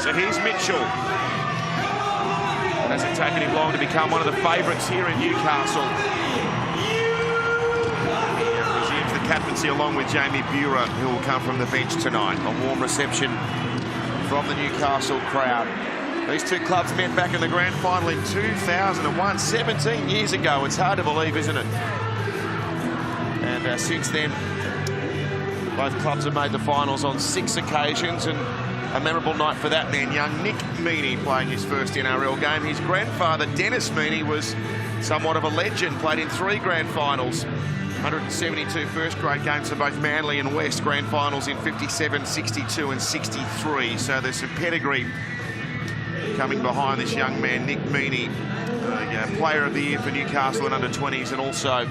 So here's Mitchell. It hasn't taken him long to become one of the favourites here in Newcastle. Resumes the captaincy along with Jamie Buhrer, who will come from the bench tonight. A warm reception from the Newcastle crowd. These two clubs met back in the grand final in 2001, 17 years ago. It's hard to believe, isn't it? And since then, both clubs have made the finals on 6 occasions, and a memorable night for that man, young Nick Mahoney, playing his first NRL game. His grandfather, Dennis Mahoney, was somewhat of a legend, played in 3 grand finals. 172 first grade games for both Manly and West, grand finals in 57, 62 and 63. So there's some pedigree coming behind this young man, Nick Mahoney, player of the year for Newcastle in under-20s and also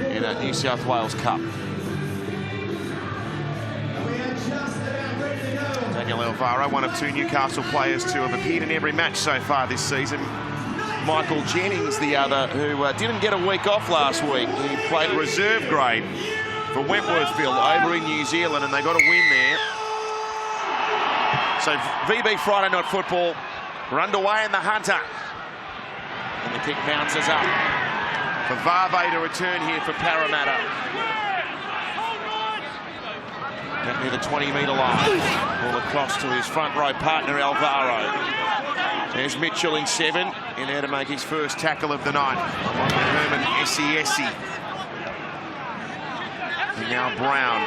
in a New South Wales Cup. Daniel Alvaro, one of 2 Newcastle players to have appeared in every match so far this season. Michael Jennings, the other, who didn't get a week off last week. He played reserve grade for Wentworthville over in New Zealand, and they got a win there. So VB Friday Night Football, we're underway in the Hunter. And the kick bounces up for Varve to return here for Parramatta. Near the 20-metre line. Ball across to his front row partner, Alvaro. There's Mitchell in 7, in there to make his first tackle of the night. Herman Essie. And now Brown.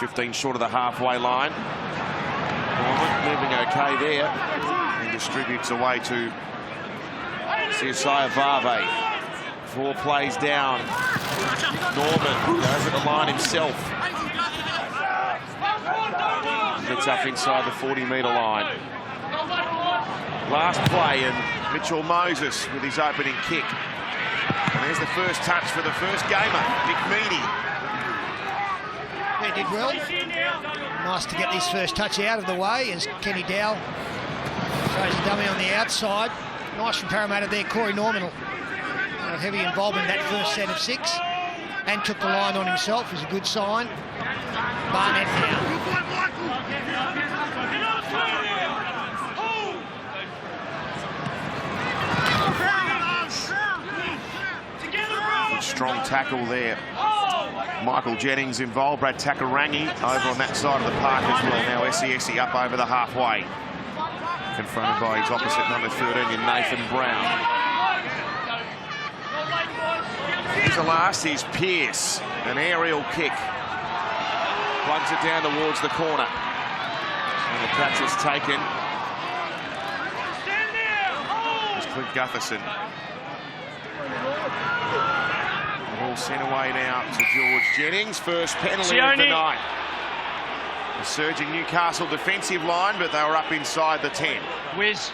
15 short of the halfway line. Moving okay there. And distributes away to Siosiah Varve. 4 plays down. Norman goes at the line himself. Gets up inside the 40-metre line. Last play, and Mitchell Moses with his opening kick. And there's the first touch for the first gamer, Nick Mahoney. They did well. Nice to get this first touch out of the way as Kenny Dowell throws a dummy on the outside. Nice from Parramatta there, Corey Norman. Heavy involvement in that first set of 6 and took the line on himself, is a good sign. Barnett now. Good strong tackle there. Michael Jennings involved, Brad Takarangi over on that side of the park as well. Now Essie up over the halfway. Confronted by his opposite number 13 in Nathan Brown. Here's the last, is Pearce. An aerial kick. Plugs it down towards the corner. And the catch is taken. It's Clint Gutherson. The ball sent away now to George Jennings. First penalty of the night. The surging Newcastle defensive line, but they were up inside the 10. Wiz,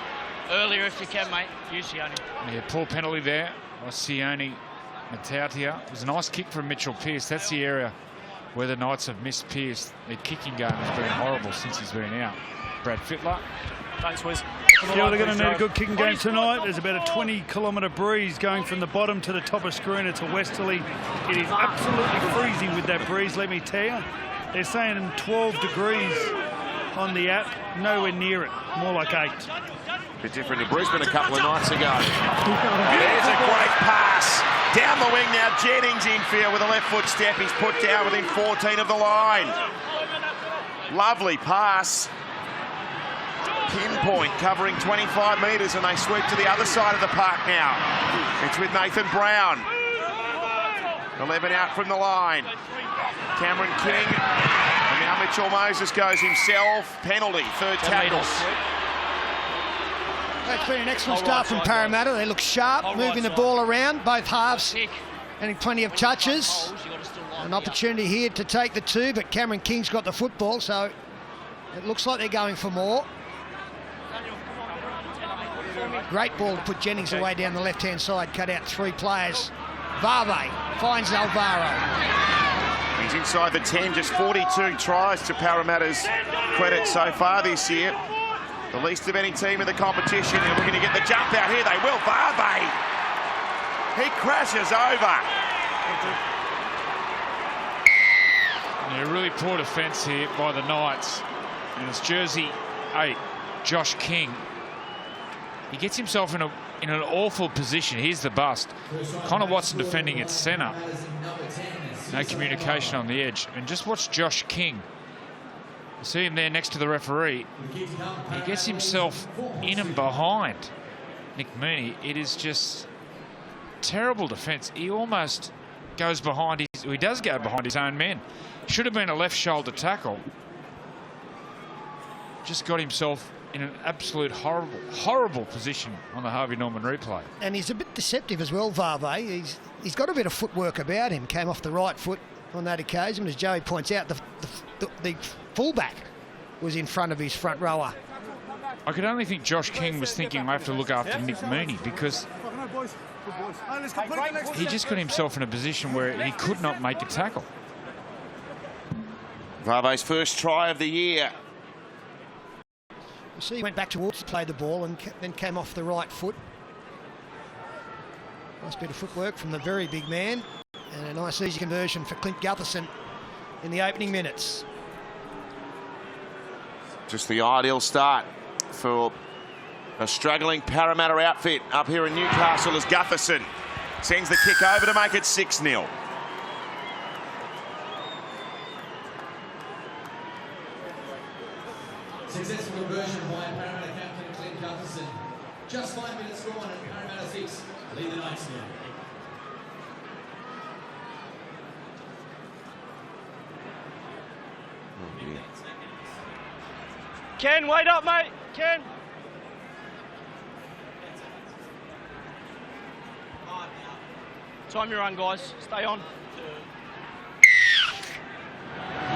earlier if you can, mate. Use Sione. Yeah, poor penalty there. Sione Matautia. It was a nice kick from Mitchell Pearce. That's the area where the Knights have missed Pearce. Their kicking game has been horrible since he's been out. Brad Fittler. Thanks, Wiz. Yeah, they're going to need a good kicking game tonight. There's about a 20-kilometre breeze going from the bottom to the top of screen. It's a westerly. It is absolutely freezing with that breeze, let me tell you. They're saying 12 degrees on the app. Nowhere near it. More like 8. A bit different to Brisbane a couple of nights ago. There's a great pass. Down the wing now, Jennings infield with a left foot step. He's put down within 14 of the line. Lovely pass. Pinpoint covering 25 metres, and they sweep to the other side of the park now. It's with Nathan Brown. 11 out from the line. Cameron King. And now Mitchell Moses goes himself. Penalty, 3rd tackle. It's been an excellent start from Parramatta. They look sharp, moving the ball around, both halves, and plenty of touches. An opportunity here to take the 2, but Cameron King's got the football, so it looks like they're going for more. Great ball to put Jennings away down the left-hand side, cut out 3 players. Varve finds Alvaro. He's inside the 10, just 42 tries to Parramatta's credit so far this year. The least of any team in the competition. They're looking to get the jump out here. They will. Varve. He crashes over. Yeah, really poor defence here by the Knights. and it's jersey 8, Josh King. He gets himself in an awful position. Here's the bust. Connor Watson defending at centre. No communication on the edge. And just watch Josh King. You see him there next to the referee. He gets himself in and behind Nick Mooney. It is just terrible defence. He almost goes behind his... He does go behind his own men. Should have been a left shoulder tackle. Just got himself in an absolute horrible position on the Harvey Norman replay. And he's a bit deceptive as well, Varve. He's got a bit of footwork about him. Came off the right foot on that occasion. As Joey points out, the fullback was in front of his front rower. I could only think Josh King was thinking, I have to look after Nick Mooney, because he just got himself in a position where he could not make a tackle. Varve's first try of the year. You see, he went back towards to play the ball and then came off the right foot. Nice bit of footwork from the very big man, and a nice easy conversion for Clint Gutherson in the opening minutes. Just the ideal start for a struggling Parramatta outfit up here in Newcastle as Gutherson sends the kick over to make it 6-0. Successful conversion by Parramatta captain Clint Gutherson. Just 5 minutes gone and Parramatta 6 lead the Knights now. Ken, wait up, mate. Ken. Time your run, guys. Stay on.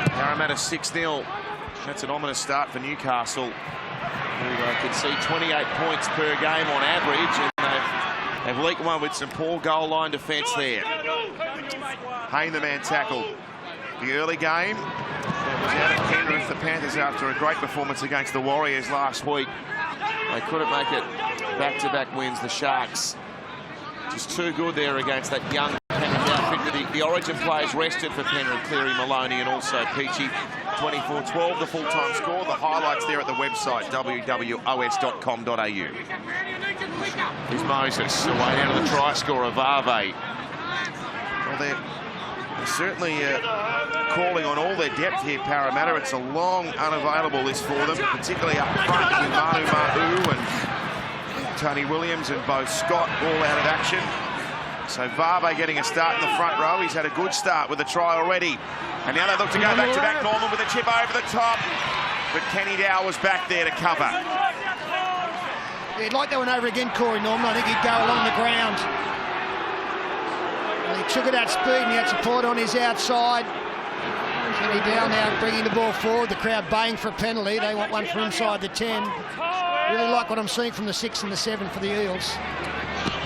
Parramatta 6-0. That's an ominous start for Newcastle, who could see 28 points per game on average, and they've leaked one with some poor goal line defence there. Hayne, the man, tackled. The early game that was out at Penrith, the Panthers, after a great performance against the Warriors last week. They couldn't make it back-to-back wins, the Sharks. Just too good there against that young Penrith outfit. The Origin players rested for Penrith, Cleary, Mahoney and also Peachy. 24-12, the full-time score. The highlights there at the website, wwos.com.au. Here's Moses, away down to the try scorer, Varve. Well, they're certainly calling on all their depth here, Parramatta. It's a long unavailable list for them, particularly up front with Mahu and Tony Williams and Bo Scott all out of action. So Varve getting a start in the front row. He's had a good start with the try already. And now they look to go back-to-back Norman with a chip over the top. But Kenny Dow was back there to cover. Yeah, he'd like that one over again, Corey Norman. I think he'd go along the ground. Well, he took it at speed and he had support on his outside. Kenny Dow now bringing the ball forward. The crowd baying for a penalty. They want one from inside the 10. Really like what I'm seeing from the 6 and the 7 for the Eels.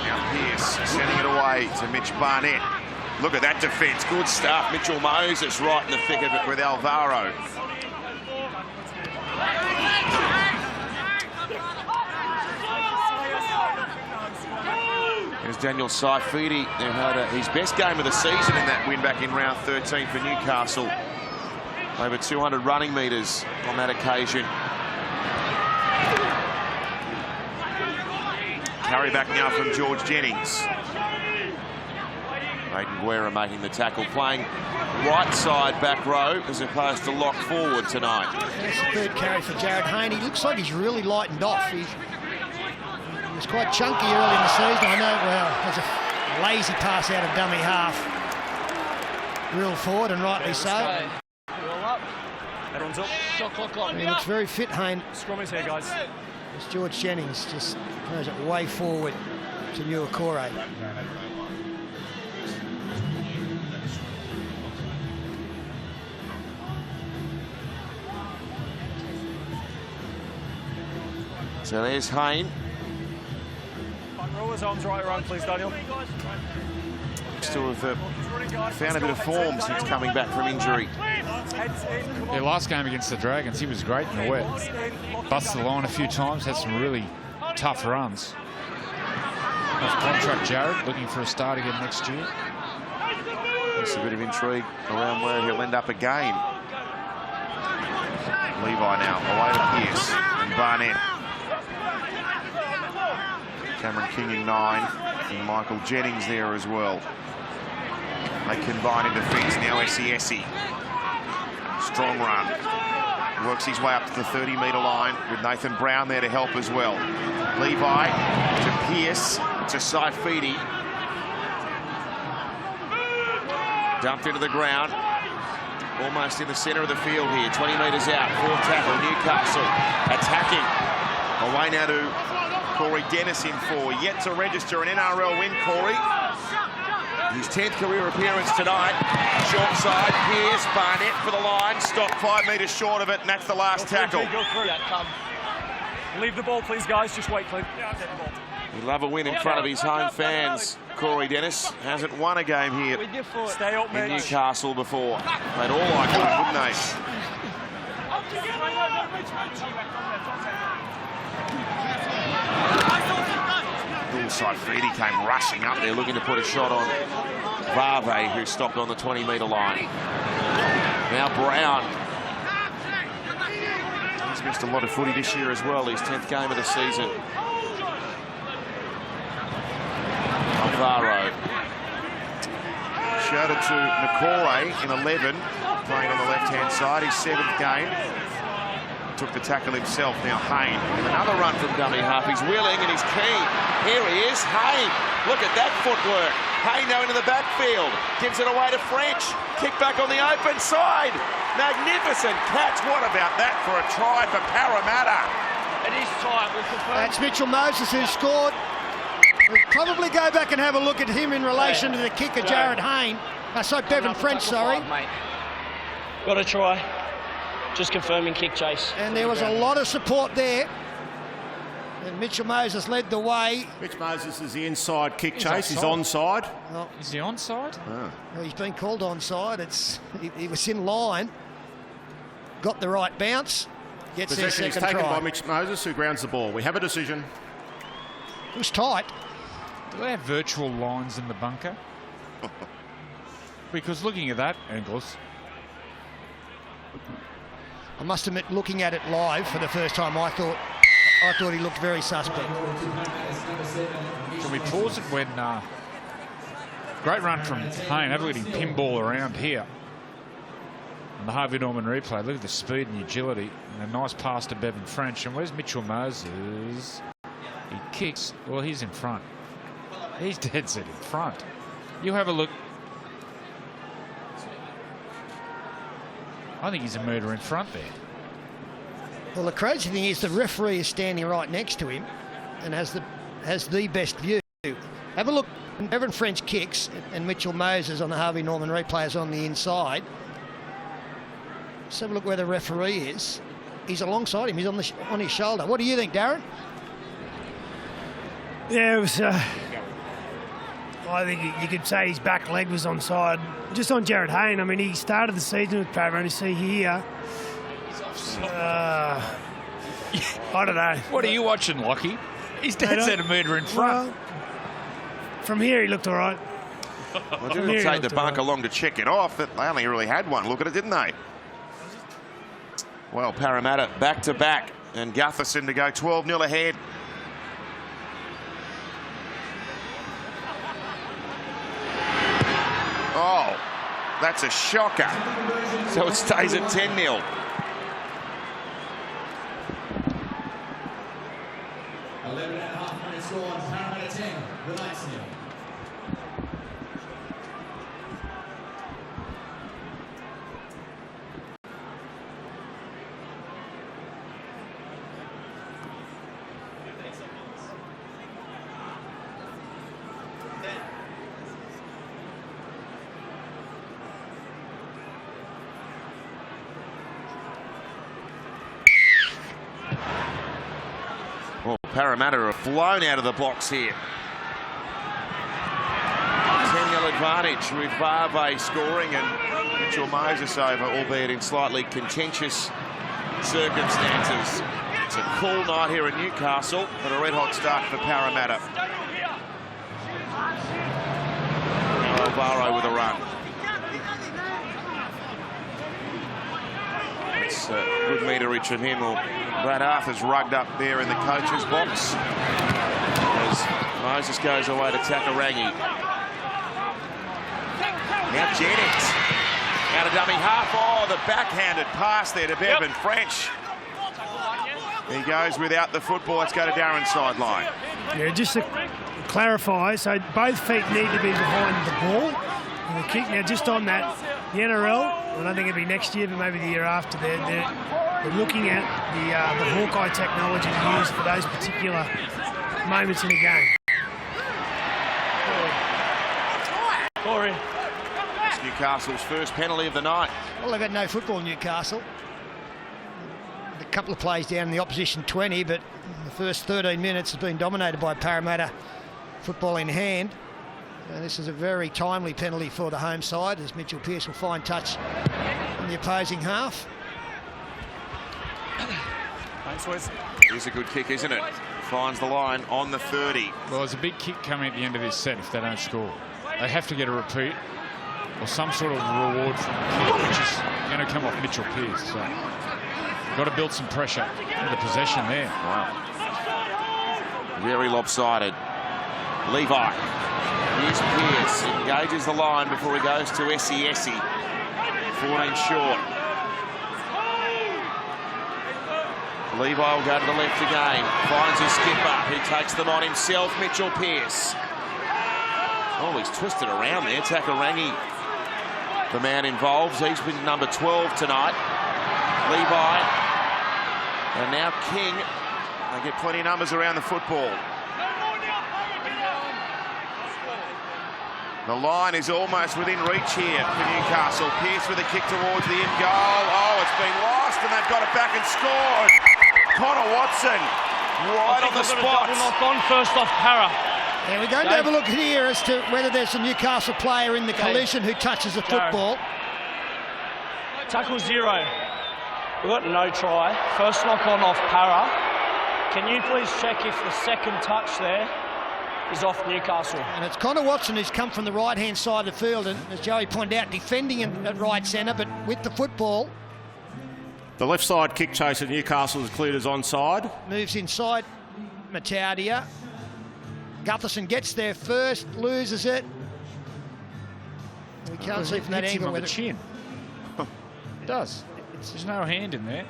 Now Pearce sending it away to Mitch Barnett. Look at that defence, good stuff. Mitchell Moses right in the thick of it with Alvaro. There's Daniel Saifidi, who had his best game of the season in that win back in round 13 for Newcastle. Over 200 running metres on that occasion. Carry back now from George Jennings. Aidan Guerra making the tackle, playing right side back row as opposed to lock forward tonight. That's the third carry for Jared Hayne. He looks like he's really lightened off. He was quite chunky early in the season. I know, well, there's a lazy pass out of dummy half. Real forward, and rightly so. Everyone's up. Shot clock on. He looks very fit, Hayne. Scrummy's here, guys. It's George Jennings just throws it way forward to Nuakore. So there's Hayne. Front rowers, arms right around, please, Daniel. Still have found a bit of form since coming back from injury. Yeah, last game against the Dragons, he was great in the wet. Busted the line a few times, had some really tough runs. Off contract Jared, looking for a start again next year. There's a bit of intrigue around where he'll end up again. Levi now away to Pearce and Barnett. Cameron King in 9 and Michael Jennings there as well. They combine in defence. Now Essie. Strong run. Works his way up to the 30-metre line with Nathan Brown there to help as well. Levi to Pearce to Saifidi. Dumped into the ground. Almost in the centre of the field here. 20 metres out. Fourth tackle. Newcastle attacking. Away now to Corey Dennis in 4. Yet to register an NRL win, Corey. His 10th career appearance tonight. Short side, Pearce, Barnett for the line. Stopped 5 metres short of it, and that's the last tackle. Go through. Leave the ball, please, guys. Just wait, Clint. He'd love a win in front of his home fans. Corey Dennis hasn't won a game here in Newcastle before. They'd all like it, wouldn't they? Saifidi came rushing up there looking to put a shot on Varve, who stopped on the 20-metre line. Now Brown. He's missed a lot of footy this year as well, his 10th game of the season. Alvaro. Shouted to Nakore in 11, playing on the left-hand side, his 7th game. Took the tackle himself. Now Hayne with another run from dummy half. He's wheeling and he's keen. Here he is, Hayne. Look at that footwork. Hayne now into the backfield. Gives it away to French. Kick back on the open side. Magnificent catch. What about that for a try for Parramatta? It is time. That's Mitchell Moses who scored. We'll probably go back and have a look at him in relation to the kick of Jared Hayne. Bevan French, sorry. Got a try. Just confirming kick chase. And there was a lot of support there. And Mitchell Moses led the way. Mitch Moses is the inside kick chase. He's onside. Well, is he onside? Oh. Well, he's been called onside. He was in line. Got the right bounce. Gets their Possession is second taken try. by Mitch Moses, who grounds the ball. We have a decision. It was tight. Do they have virtual lines in the bunker? Because looking at that, Angles, I must admit, looking at it live for the first time, I thought he looked very suspect. can we pause it when great run from Hayne? Have a look at him pinball around here. And the Harvey Norman replay. Look at the speed and the agility. And a nice pass to Bevan French. And where's Mitchell Moses? He kicks. Well, he's in front. He's dead set in front. You have a look. I think he's a murder in front there. Well, the crazy thing is the referee is standing right next to him and has the best view. Have a look. Bevan French kicks and Mitchell Moses on the Harvey Norman replay is on the inside. Let's have a look where the referee is. He's alongside him. He's on his shoulder. What do you think, Darren? Yeah, it was. I think you could say his back leg was onside. Just on Jared Hayne. I mean, he started the season with Parramatta. You see here. I don't know. What are you watching, Lockie? He's dead set a murder in front. Well, from here, he looked all right. Well, didn't take the bunker long to check it off. They only really had one look at it, didn't they? Well, Parramatta back to back, and Gutherson to go 12-0 ahead. Oh, that's a shocker. So it stays at 10-0. 11.5 minutes gone. Parramatta 10, the Knights 0. Well, Parramatta are flown out of the box here. 10-0 advantage with Varve scoring and Mitchell Moses over, albeit in slightly contentious circumstances. It's a cool night here in Newcastle, but a red-hot start for Parramatta. Alvaro with a run. That's good meterage from him. Well, Brad Arthur's rugged up there in the coach's box as Moses goes away to Takarangi. Now Jennings out of dummy half. Oh, the backhanded pass there to Bevan French. He goes without the football. Let's go to Darren's sideline. Yeah, just to clarify, so both feet need to be behind the ball and the kick. Now, just on that, the NRL, I don't think it'll be next year, but maybe the year after, they're looking at the Hawkeye technology to use for those particular moments in the game. Corey. It's Newcastle's first penalty of the night. Well, they've had no football, Newcastle. A couple of plays down in the opposition 20, but the first 13 minutes has been dominated by Parramatta football in hand. This is a very timely penalty for the home side, as Mitchell Pearce will find touch in the opposing half. Thanks, Wes. Here's a good kick, isn't it? Finds the line on the 30. Well, there's a big kick coming at the end of this set if they don't score. They have to get a repeat or some sort of reward from the kick, which is going to come off Mitchell Pearce. So got to build some pressure in the possession there. Wow. Very lopsided. Levi. Here's Pearce. Engages the line before he goes to Essie. 14 short. Levi will go to the left again. Finds his skipper. He takes them on himself, Mitchell Pearce. Oh, he's twisted around there. Takarangi, the man involved. He's been number 12 tonight. Levi. And now King. They get plenty of numbers around the football. The line is almost within reach here for Newcastle. Pearce with a kick towards the end goal. Oh, it's been lost, and they've got it back and scored. Connor Watson, right on the spot. Double knock on, first off Para. And we're going to have a look here as to whether there's a Newcastle player in the collision who touches the football. Tackle 0. We've got no try. First knock on off Para. Can you please check if the second touch there is off Newcastle? And it's Connor Watson who's come from the right-hand side of the field, and as Joey pointed out, defending at right centre, but with the football. The left side kick chase at Newcastle is cleared as onside. Moves inside Mataudia. Gutherson gets there first, loses it. We can't see from that Hits him angle on whether the chin. It does. There's no hand in there.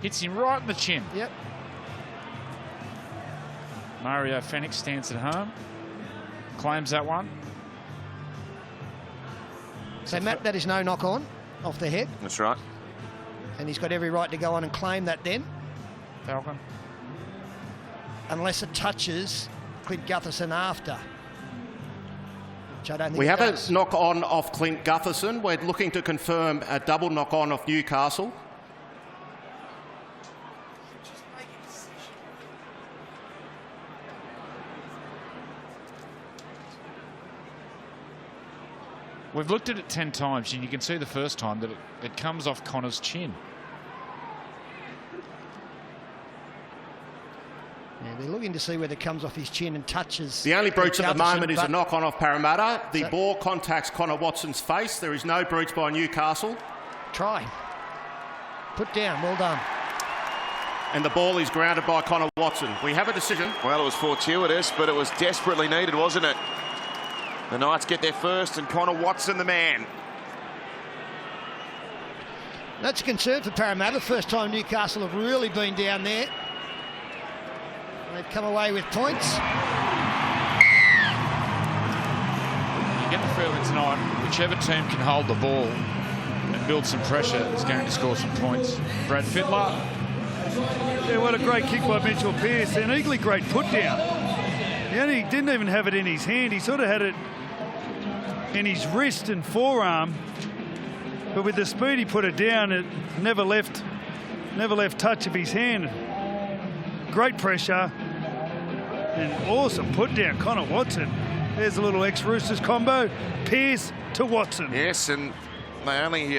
Hits him right in the chin. Yep. Mario Fenix stands at home. Claims that one. So, Matt, that is no knock on off the head. That's right. And he's got every right to go on and claim that then. Falcon. Unless it touches Clint Gutherson after. Which I don't think We have does. a knock on off Clint Gutherson. We're looking to confirm a double knock on off Newcastle. We've looked at it 10 times, and you can see the first time that it comes off Connor's chin. Yeah, they're looking to see whether it comes off his chin and touches. The only breach at the Gutherson, moment is a but knock on off Parramatta. The ball contacts Connor Watson's face. There is no breach by Newcastle. Try. Put down. Well done. And the ball is grounded by Connor Watson. We have a decision. Well, it was fortuitous, but it was desperately needed, wasn't it? The Knights get there first, and Connor Watson, the man. That's a concern for Parramatta. First time Newcastle have really been down there. They've come away with points. You get the feeling tonight, whichever team can hold the ball and build some pressure is going to score some points. Brad Fittler. Yeah, what a great kick by Mitchell Pearce. An equally great put down. He didn't even have it in his hand. He sort of had it in his wrist and forearm. But with the speed he put it down, it never left touch of his hand. Great pressure. And awesome put down, Connor Watson. There's a little ex-Roosters combo. Pearce to Watson. Yes, and they only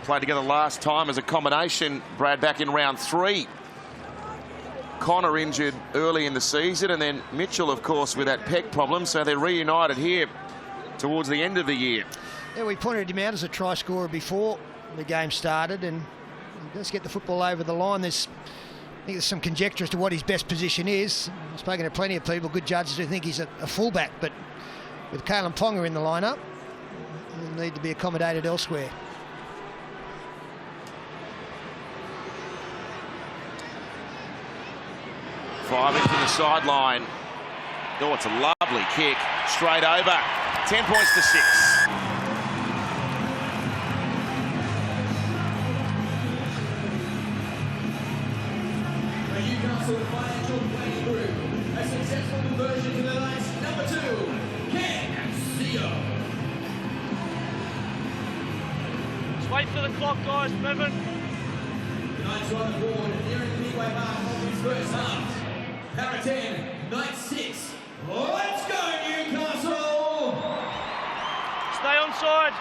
played together last time as a combination, Brad, back in round 3. Connor injured early in the season, and then Mitchell, of course, with that pec problem, so they're reunited here towards the end of the year. Yeah, we pointed him out as a try scorer before the game started, and he does get the football over the line. I think there's some conjecture as to what his best position is. I've spoken to plenty of people, good judges, who think he's a fullback, but with Kalen Ponga in the lineup, he'll need to be accommodated elsewhere. Five in from the sideline. Oh, it's a lovely kick. Straight over. 10 points to 6. The Newcastle Financial Planning Group, a successful conversion to the Knights. Number 2, Ken Seo. Just wait for the clock, guys. Moving. The Knights are on the board, nearing the midway mark of his first half. Para 10, Knights 6. Let's go, Newcastle! Stay on side.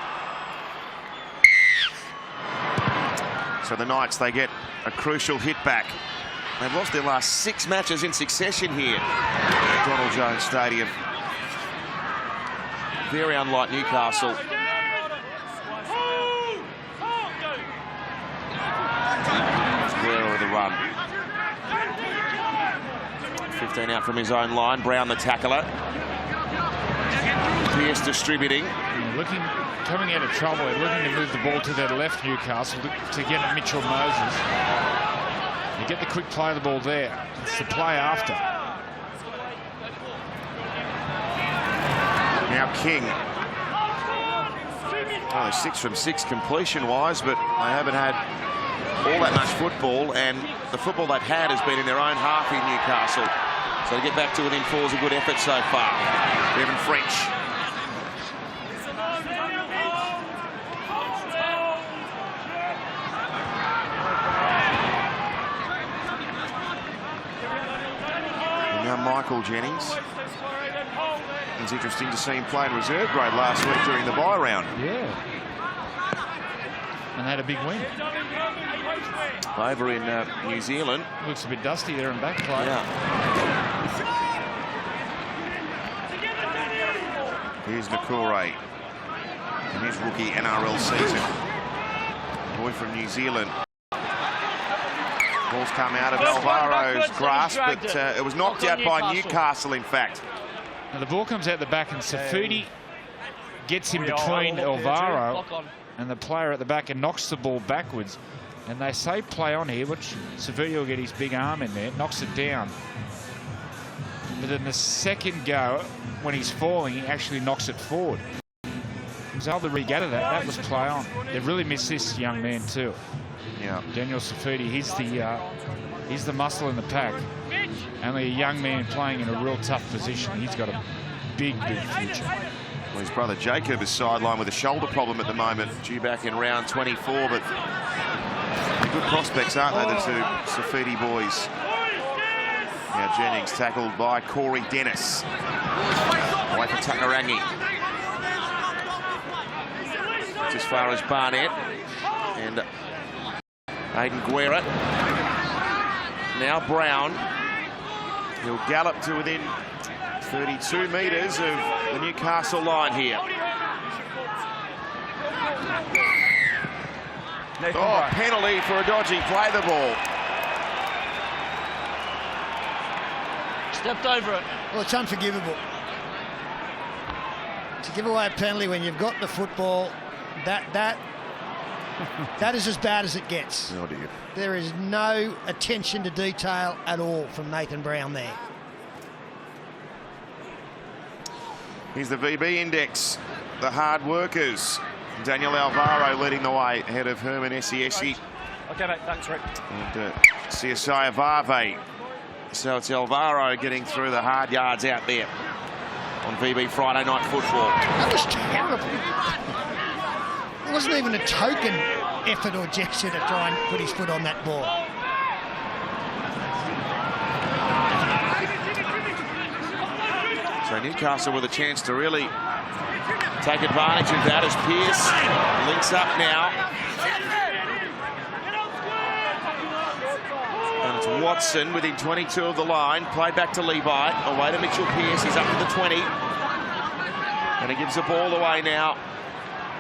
So the Knights, they get a crucial hit back. They've lost their last 6 matches in succession here at Donald Jones Stadium. Very unlike Newcastle. Guerra with the run. 15 out from his own line. Brown the tackler. Pearce distributing. Coming out of trouble, they're looking to move the ball to their left, Newcastle, to get at Mitchell Moses. They get the quick play of the ball there. It's the play after. Now King. Oh, 6 from 6 completion-wise, but they haven't had all that much football, and the football they've had has been in their own half in Newcastle. So to get back to within 4 is a good effort so far. Bevan French. And now Michael Jennings. It's interesting to see him play in reserve grade last week during the bye round. Yeah. And they had a big win. Over in New Zealand. Looks a bit dusty there in back play. Yeah. Here's Nakure in his rookie NRL season. Boy from New Zealand. Ball's come out of Alvaro's grasp, but it was knocked out by Newcastle, in fact. Now the ball comes out the back, and Safudi gets in between Alvaro and the player at the back and knocks the ball backwards. And they say play on here, which Safudi will get his big arm in there, knocks it down. But then the second go, when he's falling, he actually knocks it forward. He was able to regather that. That was play on. They've really missed this young man too. Yeah. Daniel Safudi, he's the muscle in the pack. Only a young man playing in a real tough position. He's got a big, big future. Well, his brother Jacob is sidelined with a shoulder problem at the moment, due back in round 24, but good prospects, aren't they, the two Safidi boys? Now Jennings tackled by Corey Dennis. Away for Takarangi. It's as far as Barnett. And Aidan Guerra. Now Brown. He'll gallop to within 32 metres of the Newcastle line here. Oh, penalty for a dodgy play the ball. Stepped over it. Well, it's unforgivable. To give away a penalty when you've got the football, that is as bad as it gets. Oh dear. There is no attention to detail at all from Nathan Brown there. Here's the VB index. The hard workers. Daniel Alvaro leading the way ahead of Herman Esiesi. Okay, mate, that's right. And CSI Avave. So it's Alvaro getting through the hard yards out there on VB Friday Night Football. That was terrible. It wasn't even a token effort or gesture to try and put his foot on that ball. So Newcastle with a chance to really take advantage of that as Pearce links up now. And it's Watson within 22 of the line. Played back to Levi. Away to Mitchell Pearce. He's up to the 20. And he gives the ball away now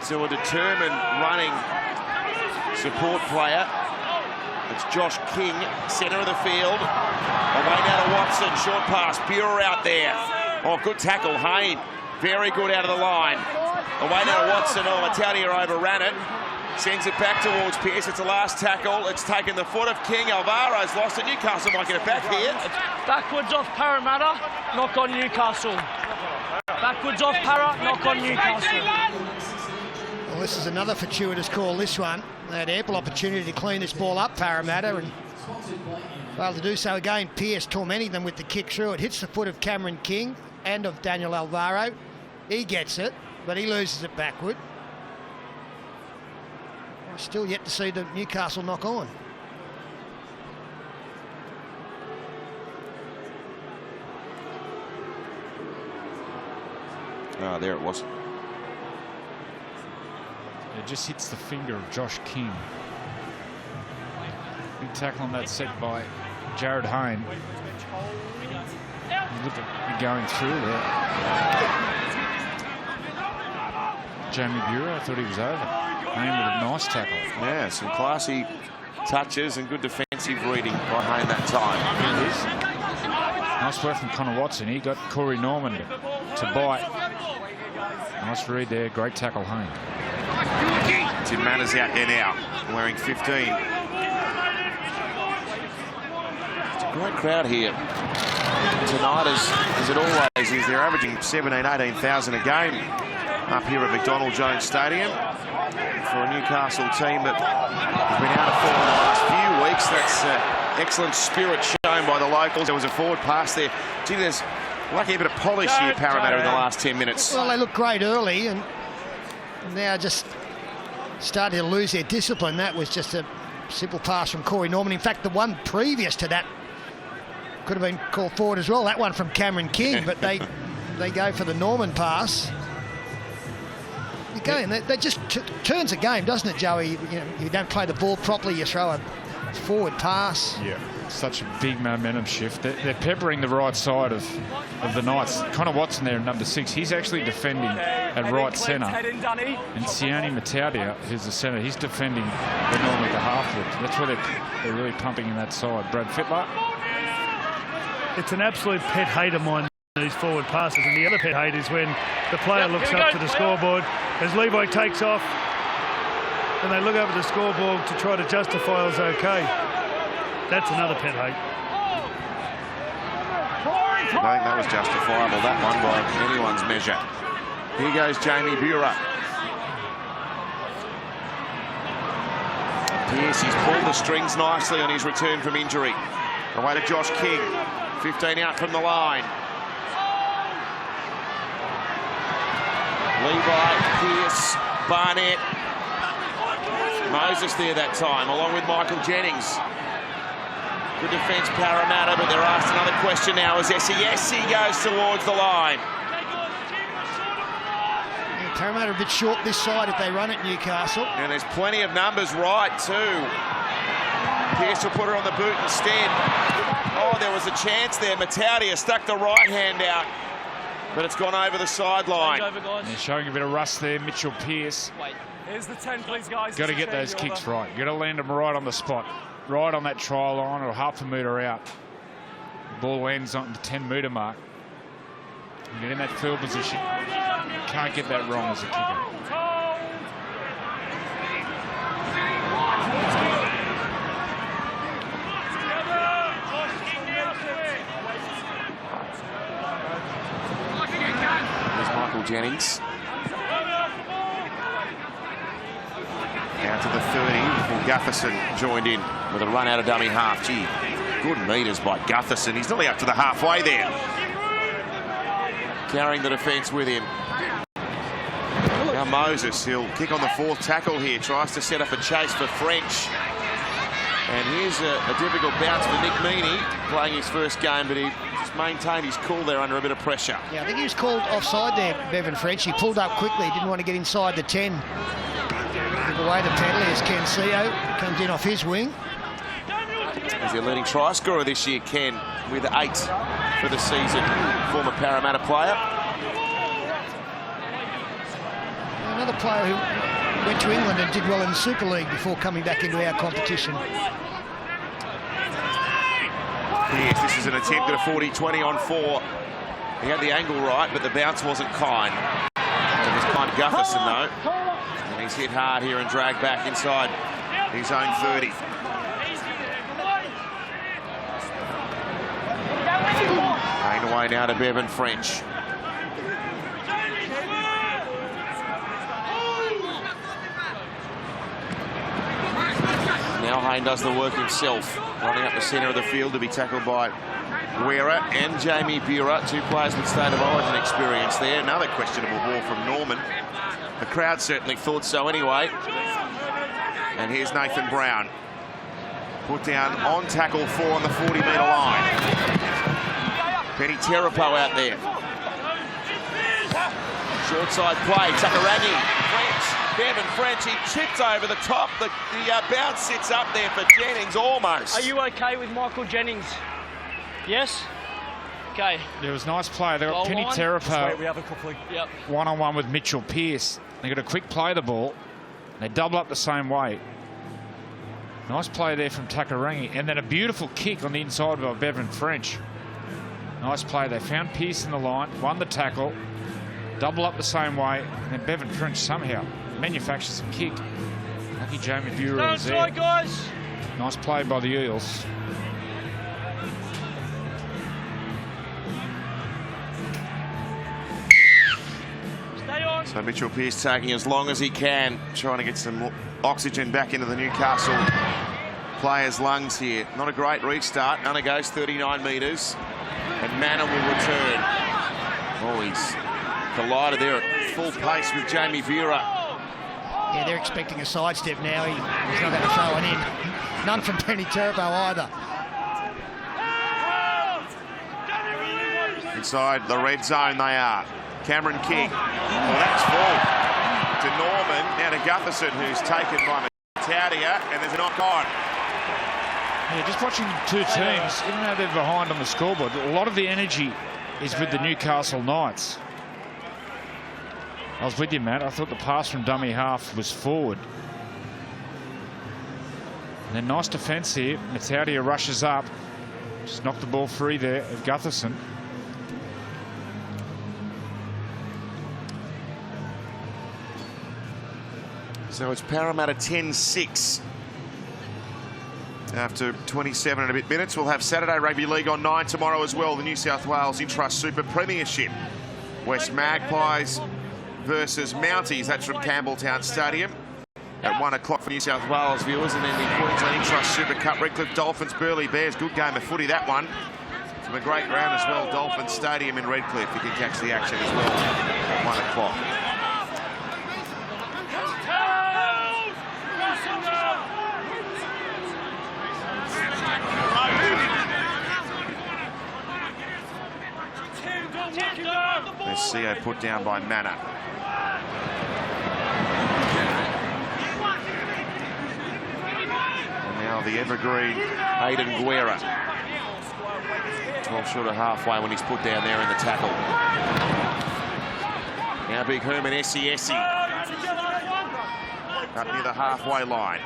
to a determined running support player. It's Josh King, centre of the field. Away now to Watson, short pass, Buer out there. Oh, good tackle, Hayne. Very good out of the line. Away now to Watson, Matatia overran it. Sends it back towards Pearce. It's the last tackle. It's taken the foot of King. Alvaro's lost it. Newcastle might get it back here. Backwards off Parramatta, knock on Newcastle. Backwards off Para, knock on Newcastle. Well, this is another fortuitous call, this one. They had ample opportunity to clean this ball up, Parramatta, and failed to do so again. Pearce tormenting them with the kick through. It hits the foot of Cameron King and of Daniel Alvaro. He gets it, but he loses it backward. Still yet to see the Newcastle knock on. Oh, there it was. It just hits the finger of Josh King. Big tackle on that set by Jared Hayne. You look at me going through there. Jamie Buer, I thought he was over. Hayne with a nice tackle. Yeah, some classy touches and good defensive reading by Hayne that time. It is. Nice work from Connor Watson. He got Corey Norman to bite. Nice read there. Great tackle, Hayne. Tim Manners out there now, wearing 15. It's a great crowd here tonight, as it always is. They're averaging 17,000, 18,000 a game up here at McDonald Jones Stadium for a Newcastle team that has been out of form in the last few weeks. That's excellent spirit shown by the locals. There was a forward pass there. Gee, there's lucky a bit of polish here, Parramatta, in the last 10 minutes. Well, they looked great early and now just starting to lose their discipline. That was just a simple pass from Corey Norman. In fact, the one previous to that could have been called forward as well. That one from Cameron King, but they go for the Norman pass. Again, that just turns a game, doesn't it, Joey? You don't play the ball properly, you throw a forward pass. Yeah, such a big momentum shift. They're peppering the right side of the Knights. Connor Watson there in number 6, he's actually defending at right centre. And Sione Matatia, who's the centre, he's defending normally the halfward. That's where they're really pumping in that side. Brad Fittler. It's an absolute pet hate of mine, these forward passes, and the other pet hate is when the player looks up to the scoreboard as Levi takes off and they look over the scoreboard to try to justify it was okay. That's another pet hate. I don't think that was justifiable, that one, by anyone's measure. Here goes Jamie Buer. Pearce, he's pulled the strings nicely on his return from injury. Away to Josh King, 15 out from the line. Levi, Pearce, Barnett, Moses there that time, along with Michael Jennings. Good defence, Parramatta, but they're asked another question now as SES goes towards the line. Yeah, Parramatta a bit short this side if they run at Newcastle. And there's plenty of numbers right too. Pearce will put her on the boot instead. Oh, there was a chance there. Matatia stuck the right hand out, but it's gone over the sideline. They're showing a bit of rust there. Mitchell Pearce. Here's the 10, please, guys. Got to get those kicks right. Got to land them right on the spot. Right on that try line or half a metre out. The ball lands on the 10-metre mark. You get in that field position. You can't get that wrong as a kicker. There's Michael Jennings. Down to the 30, and Gutherson joined in with a run out of dummy half. Gee, good metres by Gutherson. He's nearly up to the halfway there. Carrying the defence with him. Now Moses, he'll kick on the 4th tackle here. Tries to set up a chase for French. And here's a difficult bounce for Nick Meaney, playing his first game, but he just maintained his cool there under a bit of pressure. Yeah, I think he was called offside there, Bevan French. He pulled up quickly, didn't want to get inside the 10. Give away the penalty as Ken Seo comes in off his wing. He's their leading try scorer this year, Ken, with 8 for the season. Former Parramatta player. Another player who went to England and did well in the Super League before coming back into our competition. Yes, this is an attempt at a 40-20 on 4. He had the angle right, but the bounce wasn't kind. It was kind of Gutherson, though. And he's hit hard here and dragged back inside his own 30. Paying away now to Bevan French. Now Hayne does the work himself, running up the centre of the field to be tackled by Guerra and Jamie Buehrer, 2 players with State of Origin experience there. Another questionable ball from Norman. The crowd certainly thought so anyway. And here's Nathan Brown. Put down on tackle 4 on the 40-metre line. Penny Terapo out there. Short side play, Takarangi, French, Bevan French, he chipped over the top. The bounce sits up there for Jennings almost. Are you okay with Michael Jennings? Yes? Okay. It was a nice play. They got Penny Terapo We have a couple of... Yep. one-on-one with Mitchell Pearce. They got a quick play the ball. They double up the same way. Nice play there from Takarangi. And then a beautiful kick on the inside by Bevan French. Nice play. They found Pearce in the line, won the tackle, double up the same way, and then Bevan French somehow manufactures a kick. Lucky Jamie Buehrer was there. Guys. Nice play by the Eels. So Mitchell Pearce taking as long as he can, trying to get some oxygen back into the Newcastle players' lungs here. Not a great restart. Nunna goes 39 metres, and Manna will return. Oh, he's collided there at full pace with Jamie Buehrer. Yeah, they're expecting a sidestep now. He's not going to throw it in. None from Penny Terapo either. Inside the red zone they are. Cameron King. Well, that's full to Norman. Now to Gutherson, who's taken by Matautia, and there's a knock on. Yeah, just watching the 2 teams, even though they're behind on the scoreboard, a lot of the energy is with the Newcastle Knights. I was with you, Matt. I thought the pass from dummy half was forward. And then nice defence here. Matautia rushes up. Just knocked the ball free there of Gutherson. So it's Parramatta 10-6. After 27 and a bit minutes, we'll have Saturday Rugby League on 9 tomorrow as well. The New South Wales Intrust Super Premiership. West Magpies versus Mounties. That's from Campbelltown Stadium at 1 o'clock for New South Wales viewers. And then the Queensland Intrust Super Cup, Redcliffe Dolphins, Burleigh Bears. Good game of footy, that one. From a great ground as well, Dolphins Stadium in Redcliffe. You can catch the action as well at 1 o'clock. There's CO put down by Manna. And now the evergreen Hayden Guerra. 12 short of halfway when he's put down there in the tackle. Now big Herman Essie up near the halfway line.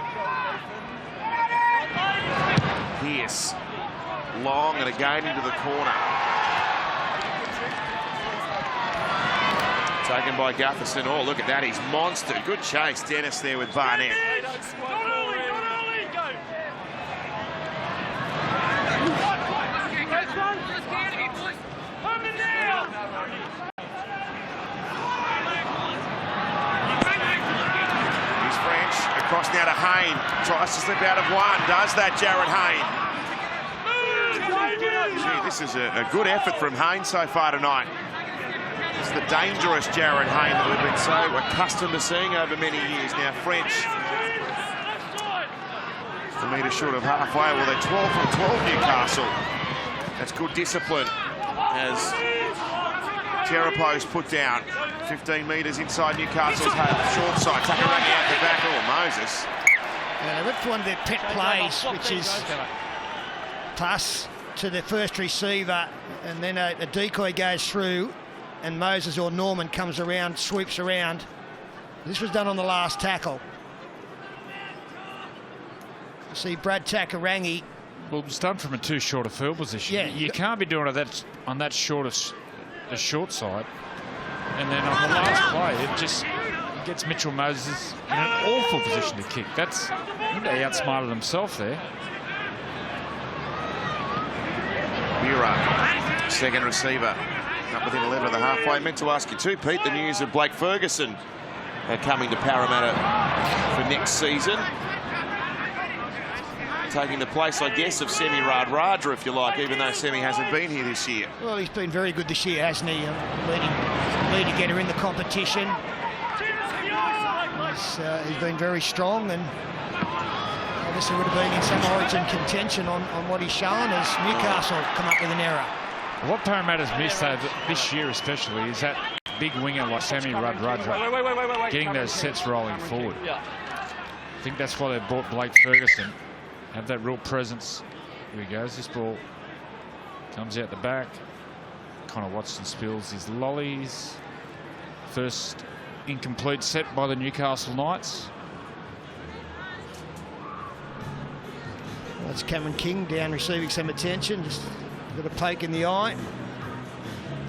Pearce long and again into the corner. Taken by Gutherson. Oh, look at that. He's monster. Good chase, Dennis, there with Barnett. Here's French. Across now to Hayne. Tries to slip out of one. Does that, Jared Hayne. Gee, this is a good effort from Hayne so far tonight. It's the dangerous Jared Hayne that we've been so accustomed to seeing over many years now. French, a metre short of halfway. Well, they're 12 from 12, Newcastle. That's good discipline as Terapo's put down. 15 metres inside Newcastle's short side. Takarangi out the back. Oh, Moses. Yeah, they went for one of their pet plays, which is pass to the first receiver, and then a decoy goes through, and Moses or Norman comes around, sweeps around, This was done on the last tackle. See Brad Takarangi. Well, it was done from a too short a field position. Yeah, you can't be doing it on that short side. And then on the last play, it just gets Mitchell Moses in an awful position to kick. They outsmarted himself there. Bureau, second receiver, up within 11 of the halfway. Meant to ask you too, Pete, the news of Blake Ferguson coming to Parramatta for next season. Taking the place, I guess, of Semi Radradra, if you like, even though Semi hasn't been here this year. Well, he's been very good this year, hasn't he? Leading getter in the competition. He's been very strong, and obviously would have been in some origin contention on what he's shown as Newcastle come up with an error. What Parramatta's missed this year especially is that big winger like Semi Radradra getting those sets rolling forward. I think that's why they bought Blake Ferguson. Have that real presence. Here he goes. This ball comes out the back. Connor Watson spills his lollies. First incomplete set by the Newcastle Knights. That's Cameron King down receiving some attention. Just got a poke in the eye.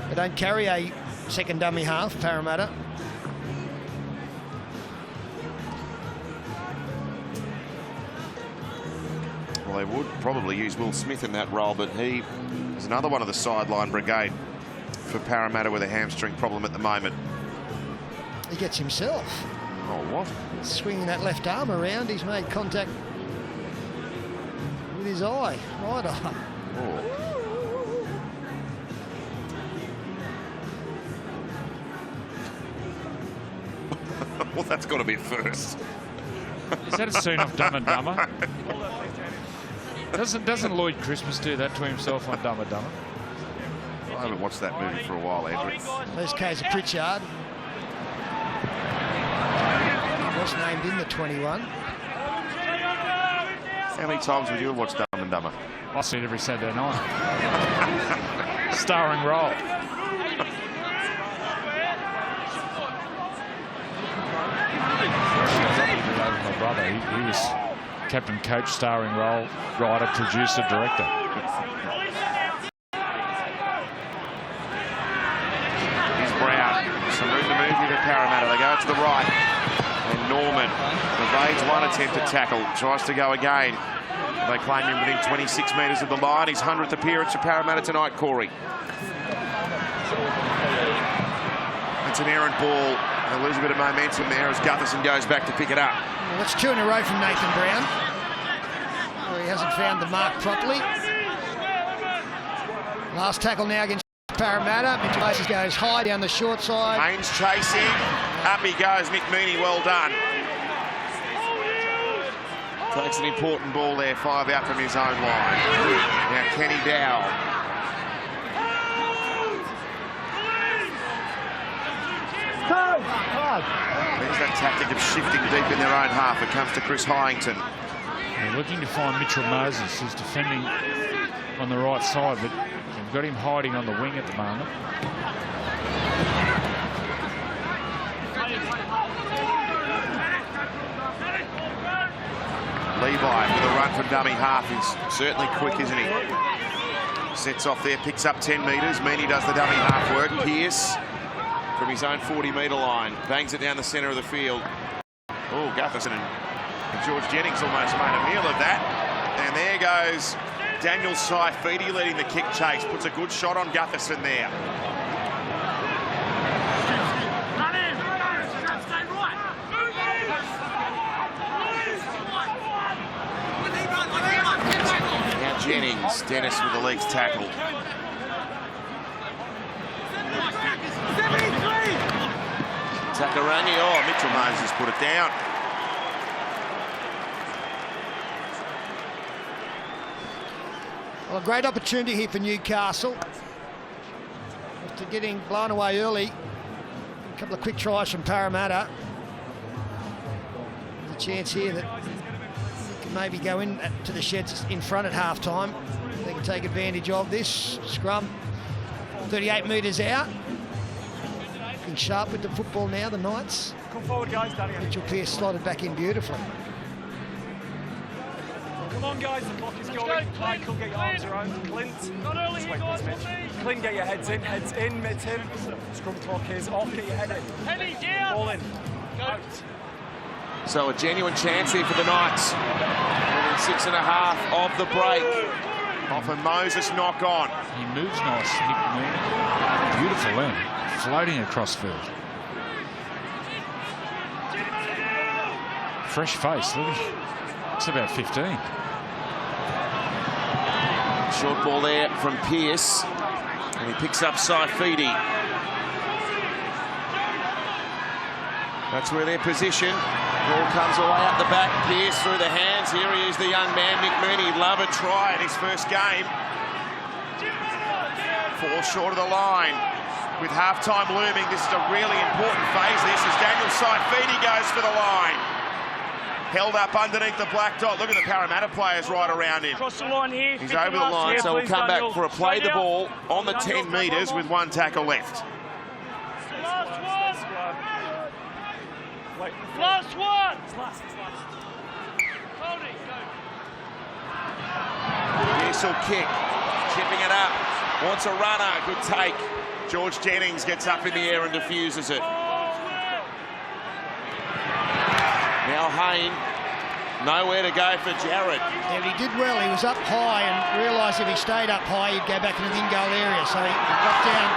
They don't carry a second dummy half, Parramatta. Well, they would probably use Will Smith in that role, but he is another one of the sideline brigade for Parramatta with a hamstring problem at the moment. He gets himself. Oh, what? Swinging that left arm around, he's made contact with his eye, right eye. Oh. Well, that's got to be a first. Is that a scene of Dumb and Dumber? Doesn't Lloyd Christmas do that to himself on Dumb and Dumber? I haven't watched that movie for a while, Andrew. There's Kaiser Pritchard. He was named in the 21. How many times would you have watched Dumb and Dumber? I see it every Saturday night. Starring role. My brother, he was captain, coach, starring role, writer, producer, director. Here's Brown. Some room to move here to Parramatta. They go to the right. And Norman evades one attempted tackle. Tries to go again. They claim him within 26 metres of the line. His 100th appearance for Parramatta tonight, Corey. It's an errant ball. They lose a bit of momentum there as Gutherson goes back to pick it up. Well, that's 2 in a row from Nathan Brown. Oh, he hasn't found the mark properly. Last tackle now against Parramatta. Mitchell Moses goes high down the short side. Haynes chasing. Up he goes, Nick Meaney, well done. Takes an important ball there, 5 out from his own line. Now Kenny Dowell. There's that tactic of shifting deep in their own half. It comes to Chris Hyington. They're looking to find Mitchell Moses, who's defending on the right side, but they've got him hiding on the wing at the moment. Levi with a run from dummy half. He's certainly quick, isn't he? Sets off there, picks up 10 metres. Meaney does the dummy half work. Pearce from his own 40-metre line. Bangs it down the centre of the field. Oh, Gutherson and George Jennings almost made a meal of that. And there goes Daniel Saifidi leading the kick chase. Puts a good shot on Gutherson there. Now Jennings, Dennis with the legs tackle. Takarangi, oh, Mitchell Moses put it down. Well, a great opportunity here for Newcastle. After getting blown away early, a couple of quick tries from Parramatta. There's a chance here that they can maybe go in to the sheds in front at half-time. They can take advantage of this scrum. 38 metres out. looking sharp with the football now, the Knights. Come forward, guys. Danny. Mitchell Pearce slotted back in beautifully. Come on, guys. The clock is going. Michael, get your arms around. Clint. Not early, just wait for this pitch. Clint, get your heads in, mitts in. Scrum clock is off, get your head in. Heady down. Ball in. Out. So a genuine chance here for the Knights. Within 6.5 of the break. Off a Moses knock on. He moves nice. Beautiful end. Floating across field. Fresh face. Look, it's about 15. Short ball there from Pearce. And he picks up Saifidi. That's where they're positioned. Ball comes away up the back. Pearce through the hands. Here he is, the young man, Mick Mooney. Love a try in his first game. Falls short of the line. With half-time looming, this is a really important phase. This as Daniel Saifidi goes for the line. Held up underneath the black dot. Look at the Parramatta players right around him. Cross the line here. He's over the line, so we'll come back for a play the ball on the 10 metres with one tackle left. Last one. Wait. Last one. It's last. Mahoney, go. Pearce will kick. Chipping it up. Wants a runner. Good take. George Jennings gets up in the air and diffuses it. Now Hayne, nowhere to go for Jarrett. Yeah, but he did well. He was up high and realised if he stayed up high, he'd go back into the in-goal area. So he got down.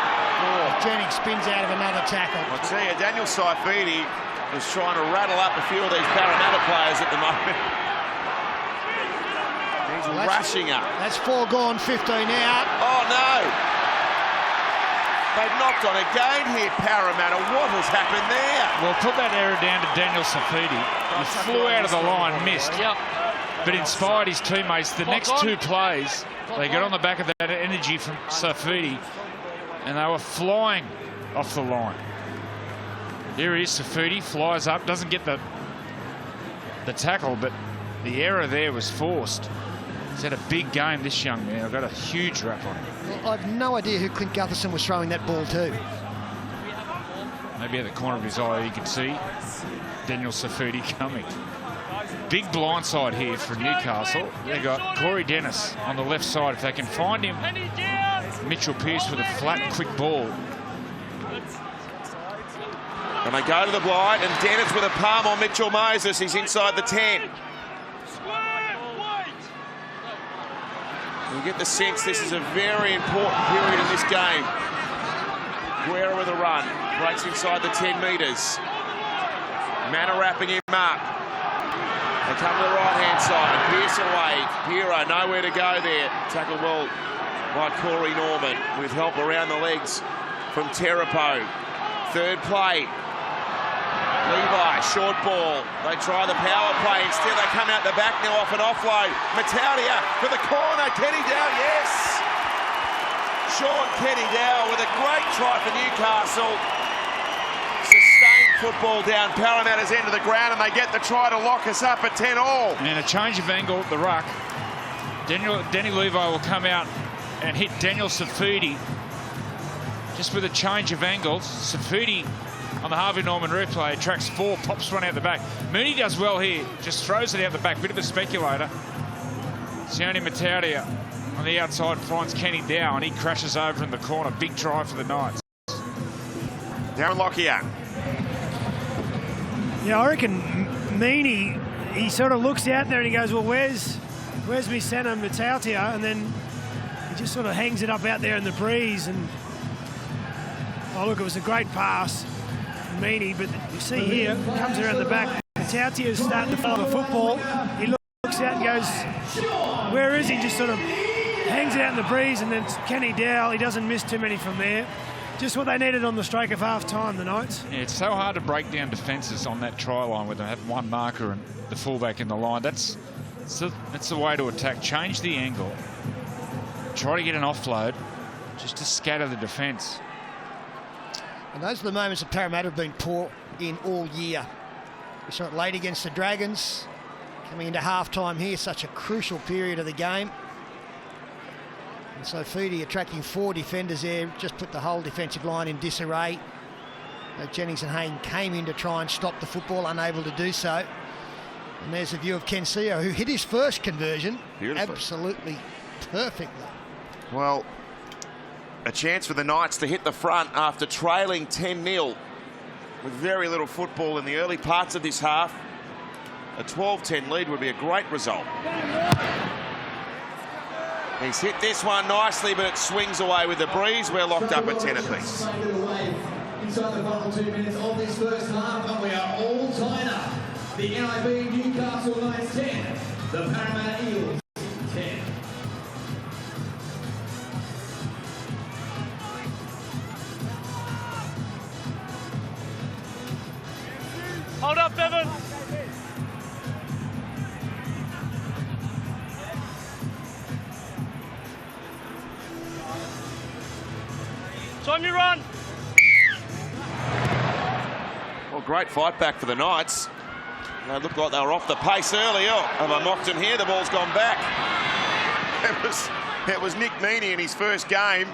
Jennings spins out of another tackle. I tell you, Daniel Saifidi was trying to rattle up a few of these Parramatta players at the moment. He's rushing up. That's 4 gone, 15 out. Oh, no. They've knocked on again here, Parramatta. What has happened there? Well, put that error down to Daniel Saifidi. He flew out of the line, missed, but inspired his teammates. The next 2 plays, they got on the back of that energy from Saifidi, and they were flying off the line. Here he is, Saifidi, flies up, doesn't get the tackle, but the error there was forced. He's had a big game, this young man. I've got a huge rap on him. Well, I've no idea who Clint Gutherson was throwing that ball to. Maybe at the corner of his eye you can see Daniel Saifidi coming. Big blindside here for Newcastle. They've got Corey Dennis on the left side. If they can find him, Mitchell Pearce with a flat, quick ball. And they go to the blind, and Dennis with a palm on Mitchell Moses. He's inside the 10. You get the sense this is a very important period in this game. Guerra with a run, breaks inside the 10 metres. Manna wrapping him up. They come to the right-hand side. Pearce away. Guerra nowhere to go there. Tackled well by Corey Norman with help around the legs from Terapo. Third play. Levi, short ball. They try the power play. Instead, they come out the back now off an offload. Mataudia for the corner. Kenny Dow, yes. Sean Kenny Dow with a great try for Newcastle. Sustained football down Parramatta's end of the ground, and they get the try to lock us up at 10-all. And a change of angle at the ruck. Danny Levi will come out and hit Daniel Saifidi. Just with a change of angles. Saifidi on the Harvey Norman replay, tracks 4, pops one out the back. Mooney does well here, just throws it out the back, bit of a speculator. Sione Mataudia on the outside finds Kenny Dow, and he crashes over in the corner. Big try for the Knights. Darren Lockyer. Yeah, I reckon Meaney, he sort of looks out there and he goes, well, where's me centre Mataudia? And then he just sort of hangs it up out there in the breeze. And oh, look, it was a great pass. Meaney, but you see here, comes around the back. Matautia is starting to follow the football. He looks out and goes, where is he? Just sort of hangs it out in the breeze, and then Kenny Dow, he doesn't miss too many from there. Just what they needed on the stroke of half-time, the Knights. Yeah, it's so hard to break down defences on that try line where they have one marker and the fullback in the line. That's the way to attack. Change the angle. Try to get an offload just to scatter the defence. And those are the moments that Parramatta have been poor in all year. We saw it late against the Dragons. Coming into half-time here, such a crucial period of the game. And so Saifidi attracting 4 defenders there, just put the whole defensive line in disarray. Jennings and Hayne came in to try and stop the football, unable to do so. And there's a view of Kensio, who hit his first conversion absolutely perfectly. Well, a chance for the Knights to hit the front after trailing 10-0 with very little football in the early parts of this half. A 12-10 lead would be a great result. He's hit this one nicely, but it swings away with the breeze. We're locked up at 10 apiece. Inside the final 2 minutes of this first half, and we are all tied up. The NIB Newcastle Knights 10, the Parramatta Eels 10. Hold up, Bevan. Time you run. Well, great fight back for the Knights. They looked like they were off the pace early. Oh, have I mocked him here? The ball's gone back. It was Nick Meaney in his first game,